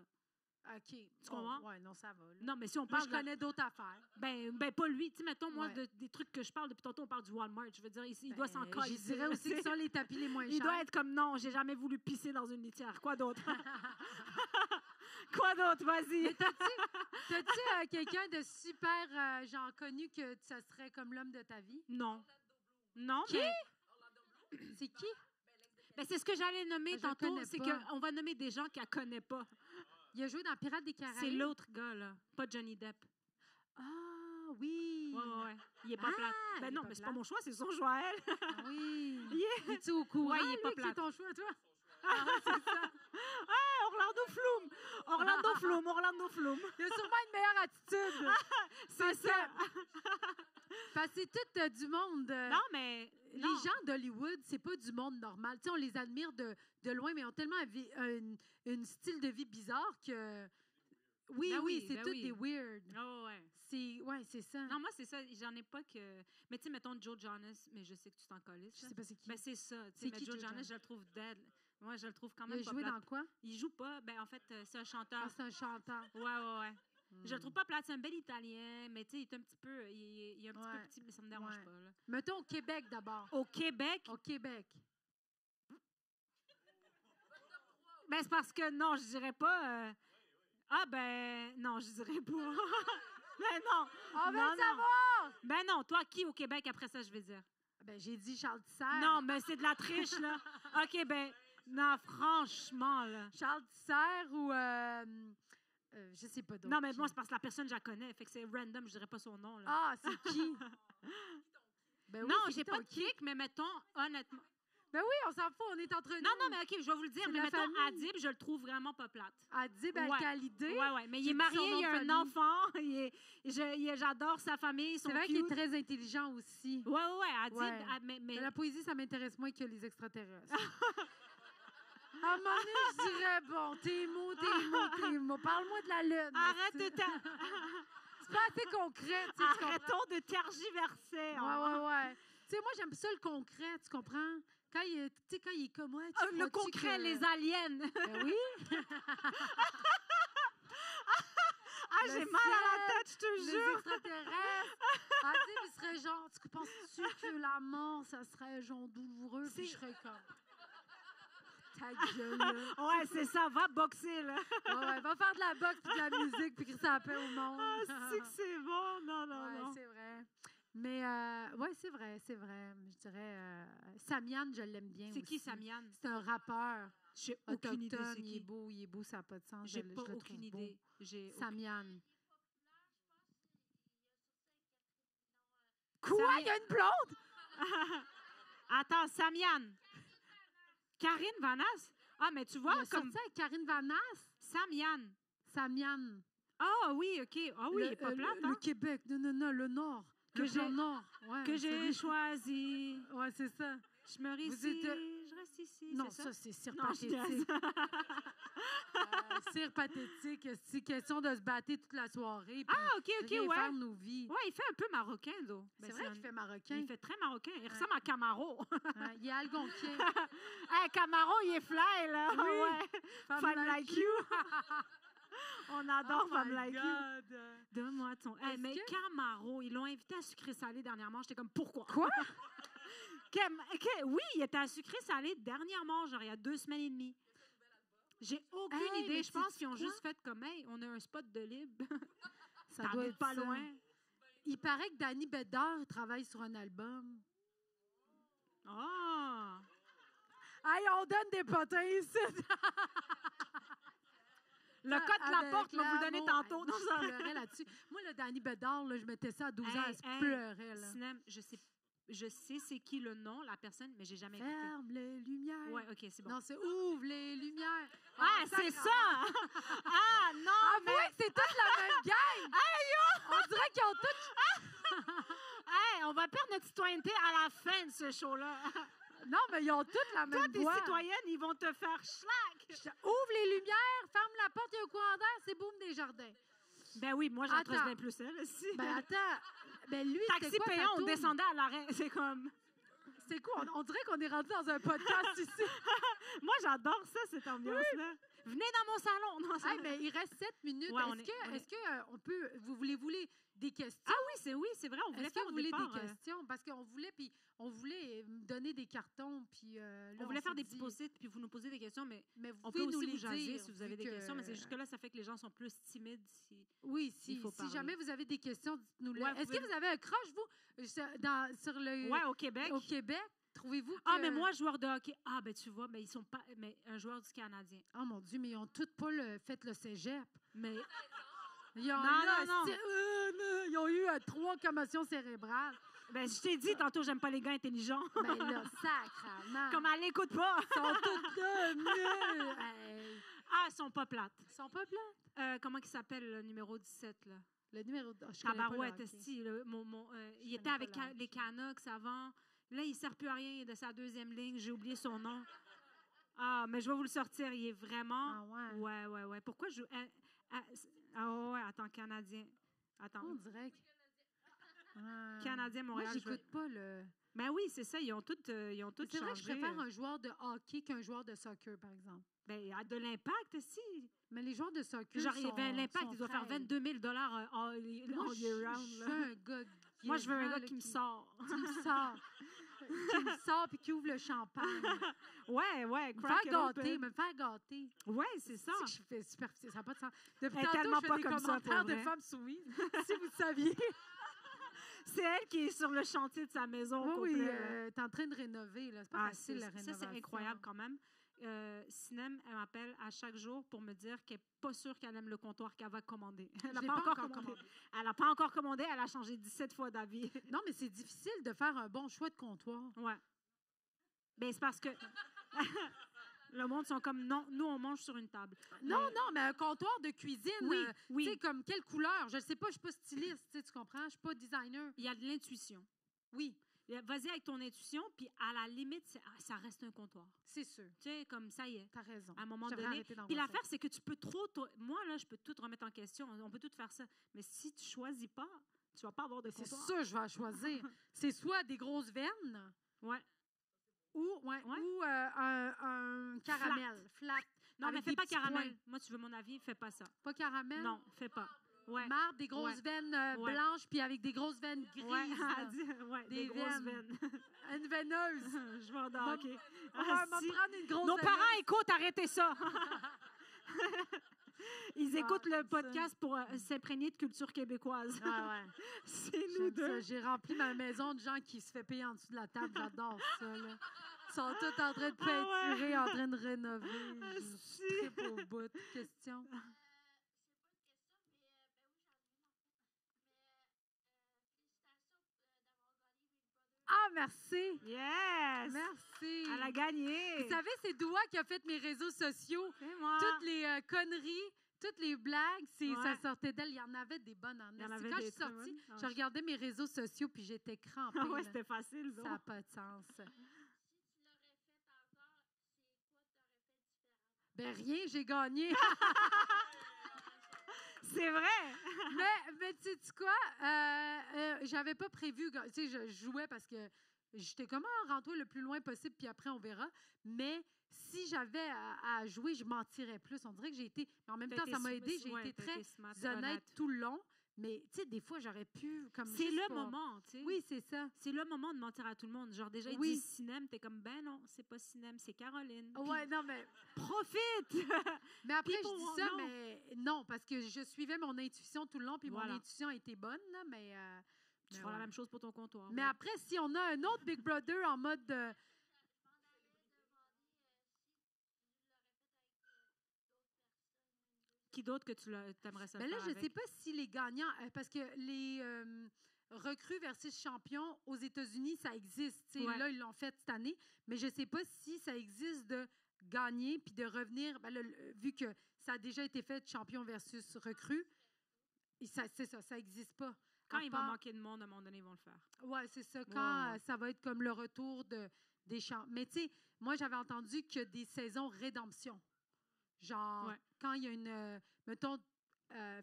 OK. Tu comprends? Ouais, non, ça va. Là. Non, mais si on Moi, parle. je connais d'autres affaires. Ben, pas lui. Tu sais, mettons, moi, Ouais. des trucs que je parle depuis tantôt, on parle du Walmart. Je veux dire, il doit s'en Ben, coller. Je dirais aussi que ce sont les tapis les moins chers. Il doit être comme, non, j'ai jamais voulu pisser dans une litière. Quoi d'autre? Quoi d'autre? Vas-y. T'as-tu quelqu'un de super, genre, connu que ça serait comme l'homme de ta vie? Non. Non, Qui? mais. C'est qui? Ben, c'est ce que j'allais nommer Je le tantôt. connais C'est pas. qu'on va nommer des gens qu'elle connaît pas. Il a joué dans Pirates des Caraïbes. C'est l'autre gars, là. Pas Johnny Depp. Ah, oui. Ouais. Il est pas Ah, plate. il Ben est non, pas mais c'est plate. pas mon choix, c'est son choix à elle. Ah oui. Yeah. Es-tu au courant, Ouais, il est pas lui, qui est plate. ton choix, toi? Orlando Floum. Il a sûrement une meilleure attitude. C'est ça. Parce que c'est tout du monde. Non, mais. Les non. gens d'Hollywood, c'est pas du monde normal. Tu sais, on les admire de loin, mais ils ont tellement un style de vie bizarre que... Oui, Ben oui, oui, c'est ben tout oui. des weird. Oh, ouais. C'est ça. Non, moi, c'est ça. J'en ai pas que. Mais tu sais, mettons Joe Jonas, mais je sais que tu t'en colles. Je sais pas c'est qui. Ben, c'est ça. Tu C'est sais, mais qui, Joe Joe Jonas, Jonas? je le trouve dead. Moi, je le trouve quand Il même a pas joué plate. dans quoi? Il joue pas. Ben, en fait, c'est un chanteur. Ah, c'est un chanteur. Ouais. Je le trouve pas plate. C'est un bel Italien, mais tu sais, il est un petit peu... Il est un petit peu petit, mais ça me dérange pas. Là. Mettons au Québec d'abord. Au Québec? Au Québec. Ben, c'est parce que non, je dirais pas... non, je dirais pas. Ben non. On veut non, savoir! Ben non, toi, qui au Québec après ça, je vais dire? Ben, j'ai dit Charles Tissère. Non, mais c'est de la triche, là. OK, ben, non, franchement, là. Charles Tissère ou... je sais pas d'autres. Non, mais moi, c'est parce que la personne, je la connais. Fait que c'est random, je dirais pas son nom, là. Ah, c'est qui? Ben oui, non, c'est j'ai qui pas ton de kick, mais mettons, honnêtement... Ben oui, on s'en fout, on est entre nous. Non, mais OK, je vais vous le dire, C'est mais la mettons, famille. Adib, je le trouve vraiment pas plate. Adib Ouais. Al-Khalidé. Ouais, mais il J'ai est dit marié, son nom il a de un famille. enfant, j'adore sa famille, ils sont C'est vrai qu'il cute. est très intelligent aussi. Ouais, Adib, Ouais. mais Mais la poésie, ça m'intéresse moins que les extraterrestres. À un moment donné, je dirais, bon, tes mots. Parle-moi de la lune. arrête de C'est pas assez concret, tu sais, tu comprends? Arrêtons de tergiverser. Ouais. Tu sais, moi, j'aime ça le concret, tu comprends? Quand il est comme, ouais, tu Le crois-tu concret, que- les aliens. Ben oui. Le J'ai mal à la tête, je te Les jure. extraterrestres. Adib, il serait genre, tu penses-tu que la mort, ça serait genre douloureux? Puis je serais comme, ta gueule, là. Ouais, c'est ça, va boxer, là. Ouais, va faire de la boxe puis de la musique puis que ça appelle au monde. C'est bon. Non. Ouais, c'est vrai. Mais, ouais, c'est vrai. Je dirais, Samian, je l'aime bien C'est qui, aussi. Samian? C'est un rappeur J'ai aucune idée autochtone. c'est Il est qui. beau, ça n'a pas de sens. J'ai je pas le trouve aucune beau. idée. J'ai Samian. Quoi? Quoi? Il y a une blonde? Attends, Samian. Karine Vanasse? Ah, mais tu Il vois, a comme sorti avec Karine Vanasse. Samian. Samian. Ah oui, OK. Ah oui, il est pas plate, Le hein? Québec. Non, le Nord. Que Le j'ai- plan Nord. Ouais, Que c'est j'ai lui. choisi. Ouais, c'est ça. Je me Vous ici, êtes- je reste ici. Non, c'est ça, c'est cire Non, je pathétique. niaise. Cire pathétique. C'est question de se battre toute la soirée. puis Ah, OK, rien ouais. faire de nos vies. Ouais, il fait un peu marocain, though. C'est Ben, vrai un- qu'il fait marocain. Il fait très marocain. Il ressemble à Camaro. Ouais, il est algonquin. Hey, Camaro, il est fly, là. Oui. Ouais. Femme like you. On adore Oh Femme my like you. God. Donne-moi ton. Hey, Est-ce mais que- Camaro, ils l'ont invité à sucré salé dernièrement. J'étais comme, pourquoi? Quoi? Oui, il était à sucré salé dernièrement, genre il y a 2 semaines et demie. J'ai aucune Hey, idée. mais Je pense sais-tu qu'ils ont quoi? juste fait comme, hey, on a un spot de libre. Ça doit T'habites être pas ça. loin. Il paraît que Danny Bédard travaille sur un album. Ah! Hey, on donne des potins ici. Le code de la Avec porte, m'a vous donné l'amour. tantôt. Hey, dans je un- pleurais là-dessus. Moi, le Danny Bédard, là, je mettais ça à 12 ans, Hey, je hey, pleurais. Là. Sinem, je sais c'est qui le nom, la personne, mais j'ai jamais écouté. Ferme les lumières. Ouais, OK, c'est bon. Non, c'est ouvre les lumières. Ah, c'est ça! Ah, non! Avouez que c'est toute la même gang! On dirait qu'ils ont toutes... Hey, on va perdre notre citoyenneté à la fin de ce show-là. Non, mais ils ont toutes la Toi, même tes voix. citoyennes, ils vont te faire schlack. Ouvre les lumières, ferme la porte, il y a un courant d'air, c'est Boum des Jardins. Ben oui, moi, j'en trouve Attends. bien plus elle aussi. Ben attends, ben lui, Taxi c'était quoi payant, sa on toune? descendait à l'arrêt. C'est comme... C'est quoi? On dirait qu'on est rendu dans un podcast ici. Moi, j'adore ça, cette ambiance-là. Venez dans mon salon. Non, ça- Hey, mais il reste 7 minutes. Ouais, on Est-ce que on peut... Vous voulez des questions? Ah oui, c'est vrai, on voulait Est-ce faire que au vous voulez départ... des questions? Parce qu'on voulait, puis on voulait me donner des cartons, puis là, on voulait s'est faire des dit- petits post-it, puis vous nous posez des questions, mais Mais vous on pouvez peut nous aussi les vous jaser dire, si vous avez vu des que- questions, mais c'est juste que là, ça fait que les gens sont plus timides. Oui, Il faut si parler. jamais vous avez des questions, dites-nous-les. Ouais, Est-ce que vous avez un crush, vous, sur le... Ouais, au Québec. Au Québec? Trouvez-vous que... Ah, mais moi, joueur de hockey. Ah, ben tu vois, mais ils sont pas... Mais un joueur du Canadien. Oh mon Dieu, mais ils ont toutes pas fait le cégep. Mais... Ils ont, Non. non, ils ont eu 3 commotions cérébrales. Ben, je t'ai dit, tantôt, j'aime pas les gars intelligents. Ben là, sacrement. Comme elle l'écoute pas. Ils sont toutes là, mieux. Hey. Ah, ils sont pas plates. Ils sont pas plates. Comment il s'appelle, le numéro 17, là? Le numéro... Oh, je connais pas le Tabarouette, hockey. esti, il connais était pas avec le hockey. les Canucks avant. Là, il ne sert plus à rien de sa 2e ligne. J'ai oublié son nom. Ah, mais je vais vous le sortir. Il est vraiment... Ah ouais. Ouais. Pourquoi je... ouais, attends, Canadien. Attends. On dirait que... Canadien, Moi, Montréal. j'écoute pas le... Ben oui, c'est ça. Ils ont tous changé. C'est vrai que je préfère un joueur de hockey qu'un joueur de soccer, par exemple. Ben, il y a de l'impact, si. Mais les joueurs de soccer Genre, sont l'impact, sont il doit faire frêles. 22 000 all Moi, year round. je là. veux un gars Moi, je veux un guérin, gars là, qui me sort. qui me sort. Qui me sort puis qui ouvre le champagne. Ouais, Me crack faire it gâter, open. me faire gâter. Ouais, c'est ça. C'est que je fais super... Ça n'a pas de sens. Depuis Elle est tantôt, tellement je fais pas des comme ça, commentaires pour de vrai. femmes soumises. Si vous saviez. C'est elle qui est sur le chantier de sa maison au Oui, complet. t'es en train de rénover. Là. C'est pas facile, la ça, rénovation. c'est incroyable quand même. Sinem, elle m'appelle à chaque jour pour me dire qu'elle n'est pas sûre qu'elle aime le comptoir qu'elle va commander. Elle n'a l'ai pas, pas encore encore commandé. commandé. Elle n'a pas encore commandé. Elle a changé 17 fois d'avis. Non, mais c'est difficile de faire un bon choix de comptoir. Ouais. Ben, c'est parce que le monde sont comme, non, nous, on mange sur une table. Non, non, mais un comptoir de cuisine. Oui, oui. Tu sais, comme quelle couleur? Je ne sais pas, je ne suis pas styliste, tu comprends? Je ne suis pas designer. Il y a de l'intuition. Oui, Vas-y avec ton intuition, puis à la limite, ça reste un comptoir. c'est sûr. Tu sais, comme ça y est. T'as raison. À un moment J'aurais donné. arrêté d'en Puis voir l'affaire, c'est que tu peux trop. Moi, là, je peux tout remettre en question. On peut tout faire ça. Mais si tu choisis pas, tu vas pas avoir de C'est comptoir. ça, je vais choisir. C'est soit des grosses veines Ouais. ou, Ouais. ou un caramel. Flat. Non, mais avec fais des pas petits caramel. points. Moi, tu veux mon avis, fais pas ça. Pas caramel? Non, fais pas. Ouais. Marre, des grosses Ouais. veines Ouais. blanches puis avec des grosses veines grises. Ouais, là. elle dit, ouais, des Des grosses veines. veines. Une veineuse. Je vais en M'a- hockey. On va prendre une grosse Nos veineuse. parents écoutent, arrêtez ça. Ils écoutent le j'aime ça. podcast pour s'imprégner de culture québécoise. Ah ouais. C'est nous J'aime deux. ça. J'ai rempli ma maison de gens qui se fait payer en dessous de la table. J'adore ça. Là. Ils sont tous en train de peinturer, ouais. en train de rénover. Je Asti. tripe au bout. Question? Ah, merci! Yes! Merci! Elle a gagné. Vous savez, c'est Doua qui a fait mes réseaux sociaux. C'est moi. Toutes les conneries, toutes les blagues, Ouais. ça sortait d'elle. Il y en avait des bonnes en Il y en esti. avait Quand je des suis très sortie, bonnes. Ah, je regardais mes réseaux sociaux puis j'étais crampée. Ah ouais, là. c'était facile. Ça donc. n'a pas de sens. Ben rien, j'ai gagné. C'est vrai. mais tu sais quoi? J'avais pas prévu. Tu sais, je jouais parce que j'étais comme, rends-toi le plus loin possible, puis après, on verra. Mais si j'avais à jouer, je m'en tirais plus. On dirait que j'ai été... Mais en même T'as temps, été ça m'a sm- aidé. J'ai ouais, été t'as très été smart, honnête tout le long. Mais, tu sais, des fois, j'aurais pu... comme C'est juste le pas- moment, tu sais. Oui, c'est ça. C'est le moment de mentir à tout le monde. Genre, déjà, ils Oui. disent cinéma, t'es comme, ben non, c'est pas cinéma, c'est Caroline. Puis Ouais, non, mais... profite! Mais après, je People dis won't ça, know. mais non, parce que je suivais mon intuition tout le long, puis Voilà. mon intuition était bonne, là, mais... Tu mais feras la ouais. même chose pour ton comptoir. Mais oui. après, si on a un autre Big Brother en mode... Qui d'autre que tu aimerais ça Mais là, faire je ne avec? sais pas si les gagnants... parce que les recrues versus champions aux États-Unis, ça existe. Tu sais, Ouais. Là, ils l'ont fait cette année. Mais je ne sais pas si ça existe de gagner puis de revenir... Ben là, vu que ça a déjà été fait champion versus recrue, c'est ça n'existe pas. Quand À il va part- manquer de monde, à un moment donné, ils vont le faire. Oui, c'est ça. Quand ouais. ça va être comme le retour des champs. Mais tu sais, moi, j'avais entendu que des saisons rédemption. Genre, Ouais. quand il y a une... mettons,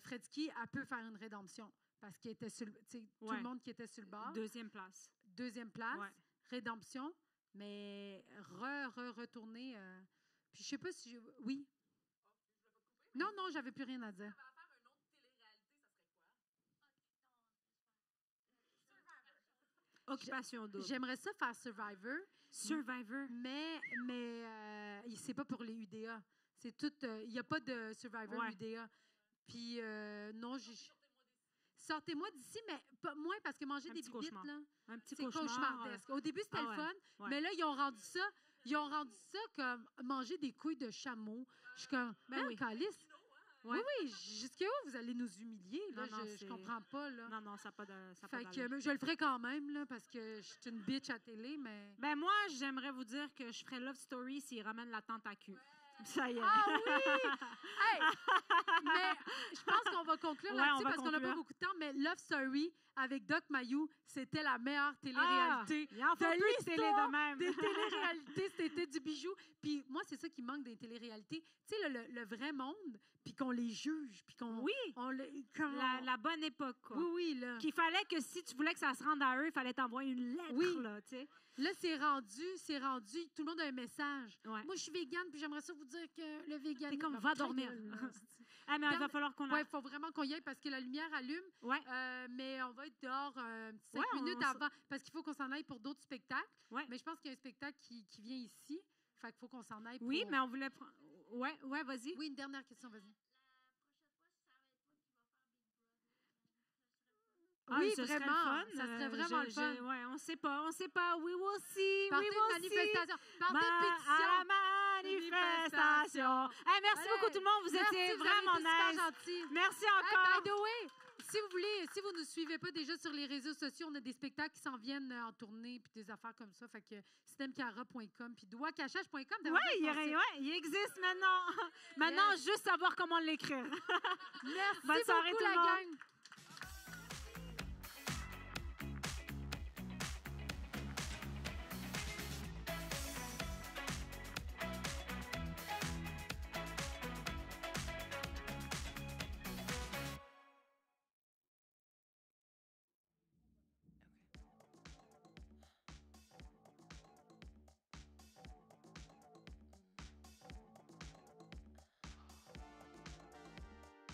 Fredsky, elle peut faire une rédemption. Parce qu'il était sur le... Tu sais, tout Ouais. le monde qui était sur le bord. Deuxième place. Deuxième place, Ouais. rédemption. Mais retourner... Puis je sais pas si... Oui. Non, non, j'avais plus rien à dire. Occupation double. J'aimerais ça faire Survivor. Survivor. Mais c'est pas pour les UDA. C'est tout. Il n'y a pas de Survivor Ouais. UDA. Puis non, sortez-moi d'ici, mais pas moins parce que manger Un des petit bibites, cauchemar. là, Un petit c'est cauchemar. cauchemardesque. Au début, c'était Ah le ouais, fun, ouais. mais là, ils ont rendu ça. Ils ont rendu ça comme manger des couilles de chameau. Je suis comme, Ben oui. calice. Ouais. Oui, jusqu'à où vous allez nous humilier? Là, Non, non, je c'est- comprends pas. Là. Non, non, ça n'a pas de. Ça a pas Fait d'allure. que je le ferai quand même, là, parce que je suis une bitch à télé, mais... Ben moi, j'aimerais vous dire que je ferais Love Story s'ils ramènent la tente à cul. Ça y est. Ah oui! Hey! Mais je pense qu'on va conclure là-dessus parce qu'on n'a pas beaucoup de temps, mais Love Story avec Doc Mayou, c'était la meilleure télé-réalité Il en faut de plus de télé l'histoire de même. des télé-réalités. C'était du bijou. Puis moi, c'est ça qui manque des télé-réalités. Tu sais, le vrai monde, puis qu'on les juge, puis qu'on... Oui, la bonne époque, quoi. Oui, oui, là. Qu'il fallait que si tu voulais que ça se rende à eux, il fallait t'envoyer une lettre, Oui. là, tu sais. Là, c'est rendu, tout le monde a un message. Ouais. Moi, je suis végane, puis j'aimerais ça vous dire que le véganisme... C'est comme, va dormir. Ah, mais il va falloir qu'on... Oui, il faut vraiment qu'on y aille parce que la lumière allume. Ouais. Mais on va être dehors 5 minutes avant parce qu'il faut qu'on s'en aille pour d'autres spectacles. Ouais. Mais je pense qu'il y a un spectacle qui vient ici. Fait qu'il faut qu'on s'en aille. Oui, mais on voulait prendre... Ouais, vas-y. Oui, une dernière question, vas-y. Oui, ce serait vraiment. le fun. Ça serait vraiment le fun. Ouais, on sait pas. We will see. Partez We de will manifestation. Partez de À pétition. la manifestation. Hey, merci beaucoup tout le monde. Vous étiez vraiment nice. Gentil. Merci Hey, encore. by the way, si vous ne nous suivez pas déjà sur les réseaux sociaux, on a des spectacles qui s'en viennent en tournée puis des affaires comme ça. Fait que systemcara.com puis doigtcachage.com. Oui, il existe maintenant. Maintenant, juste savoir comment l'écrire. Merci Bonne soirée beaucoup, tout le la monde. gang.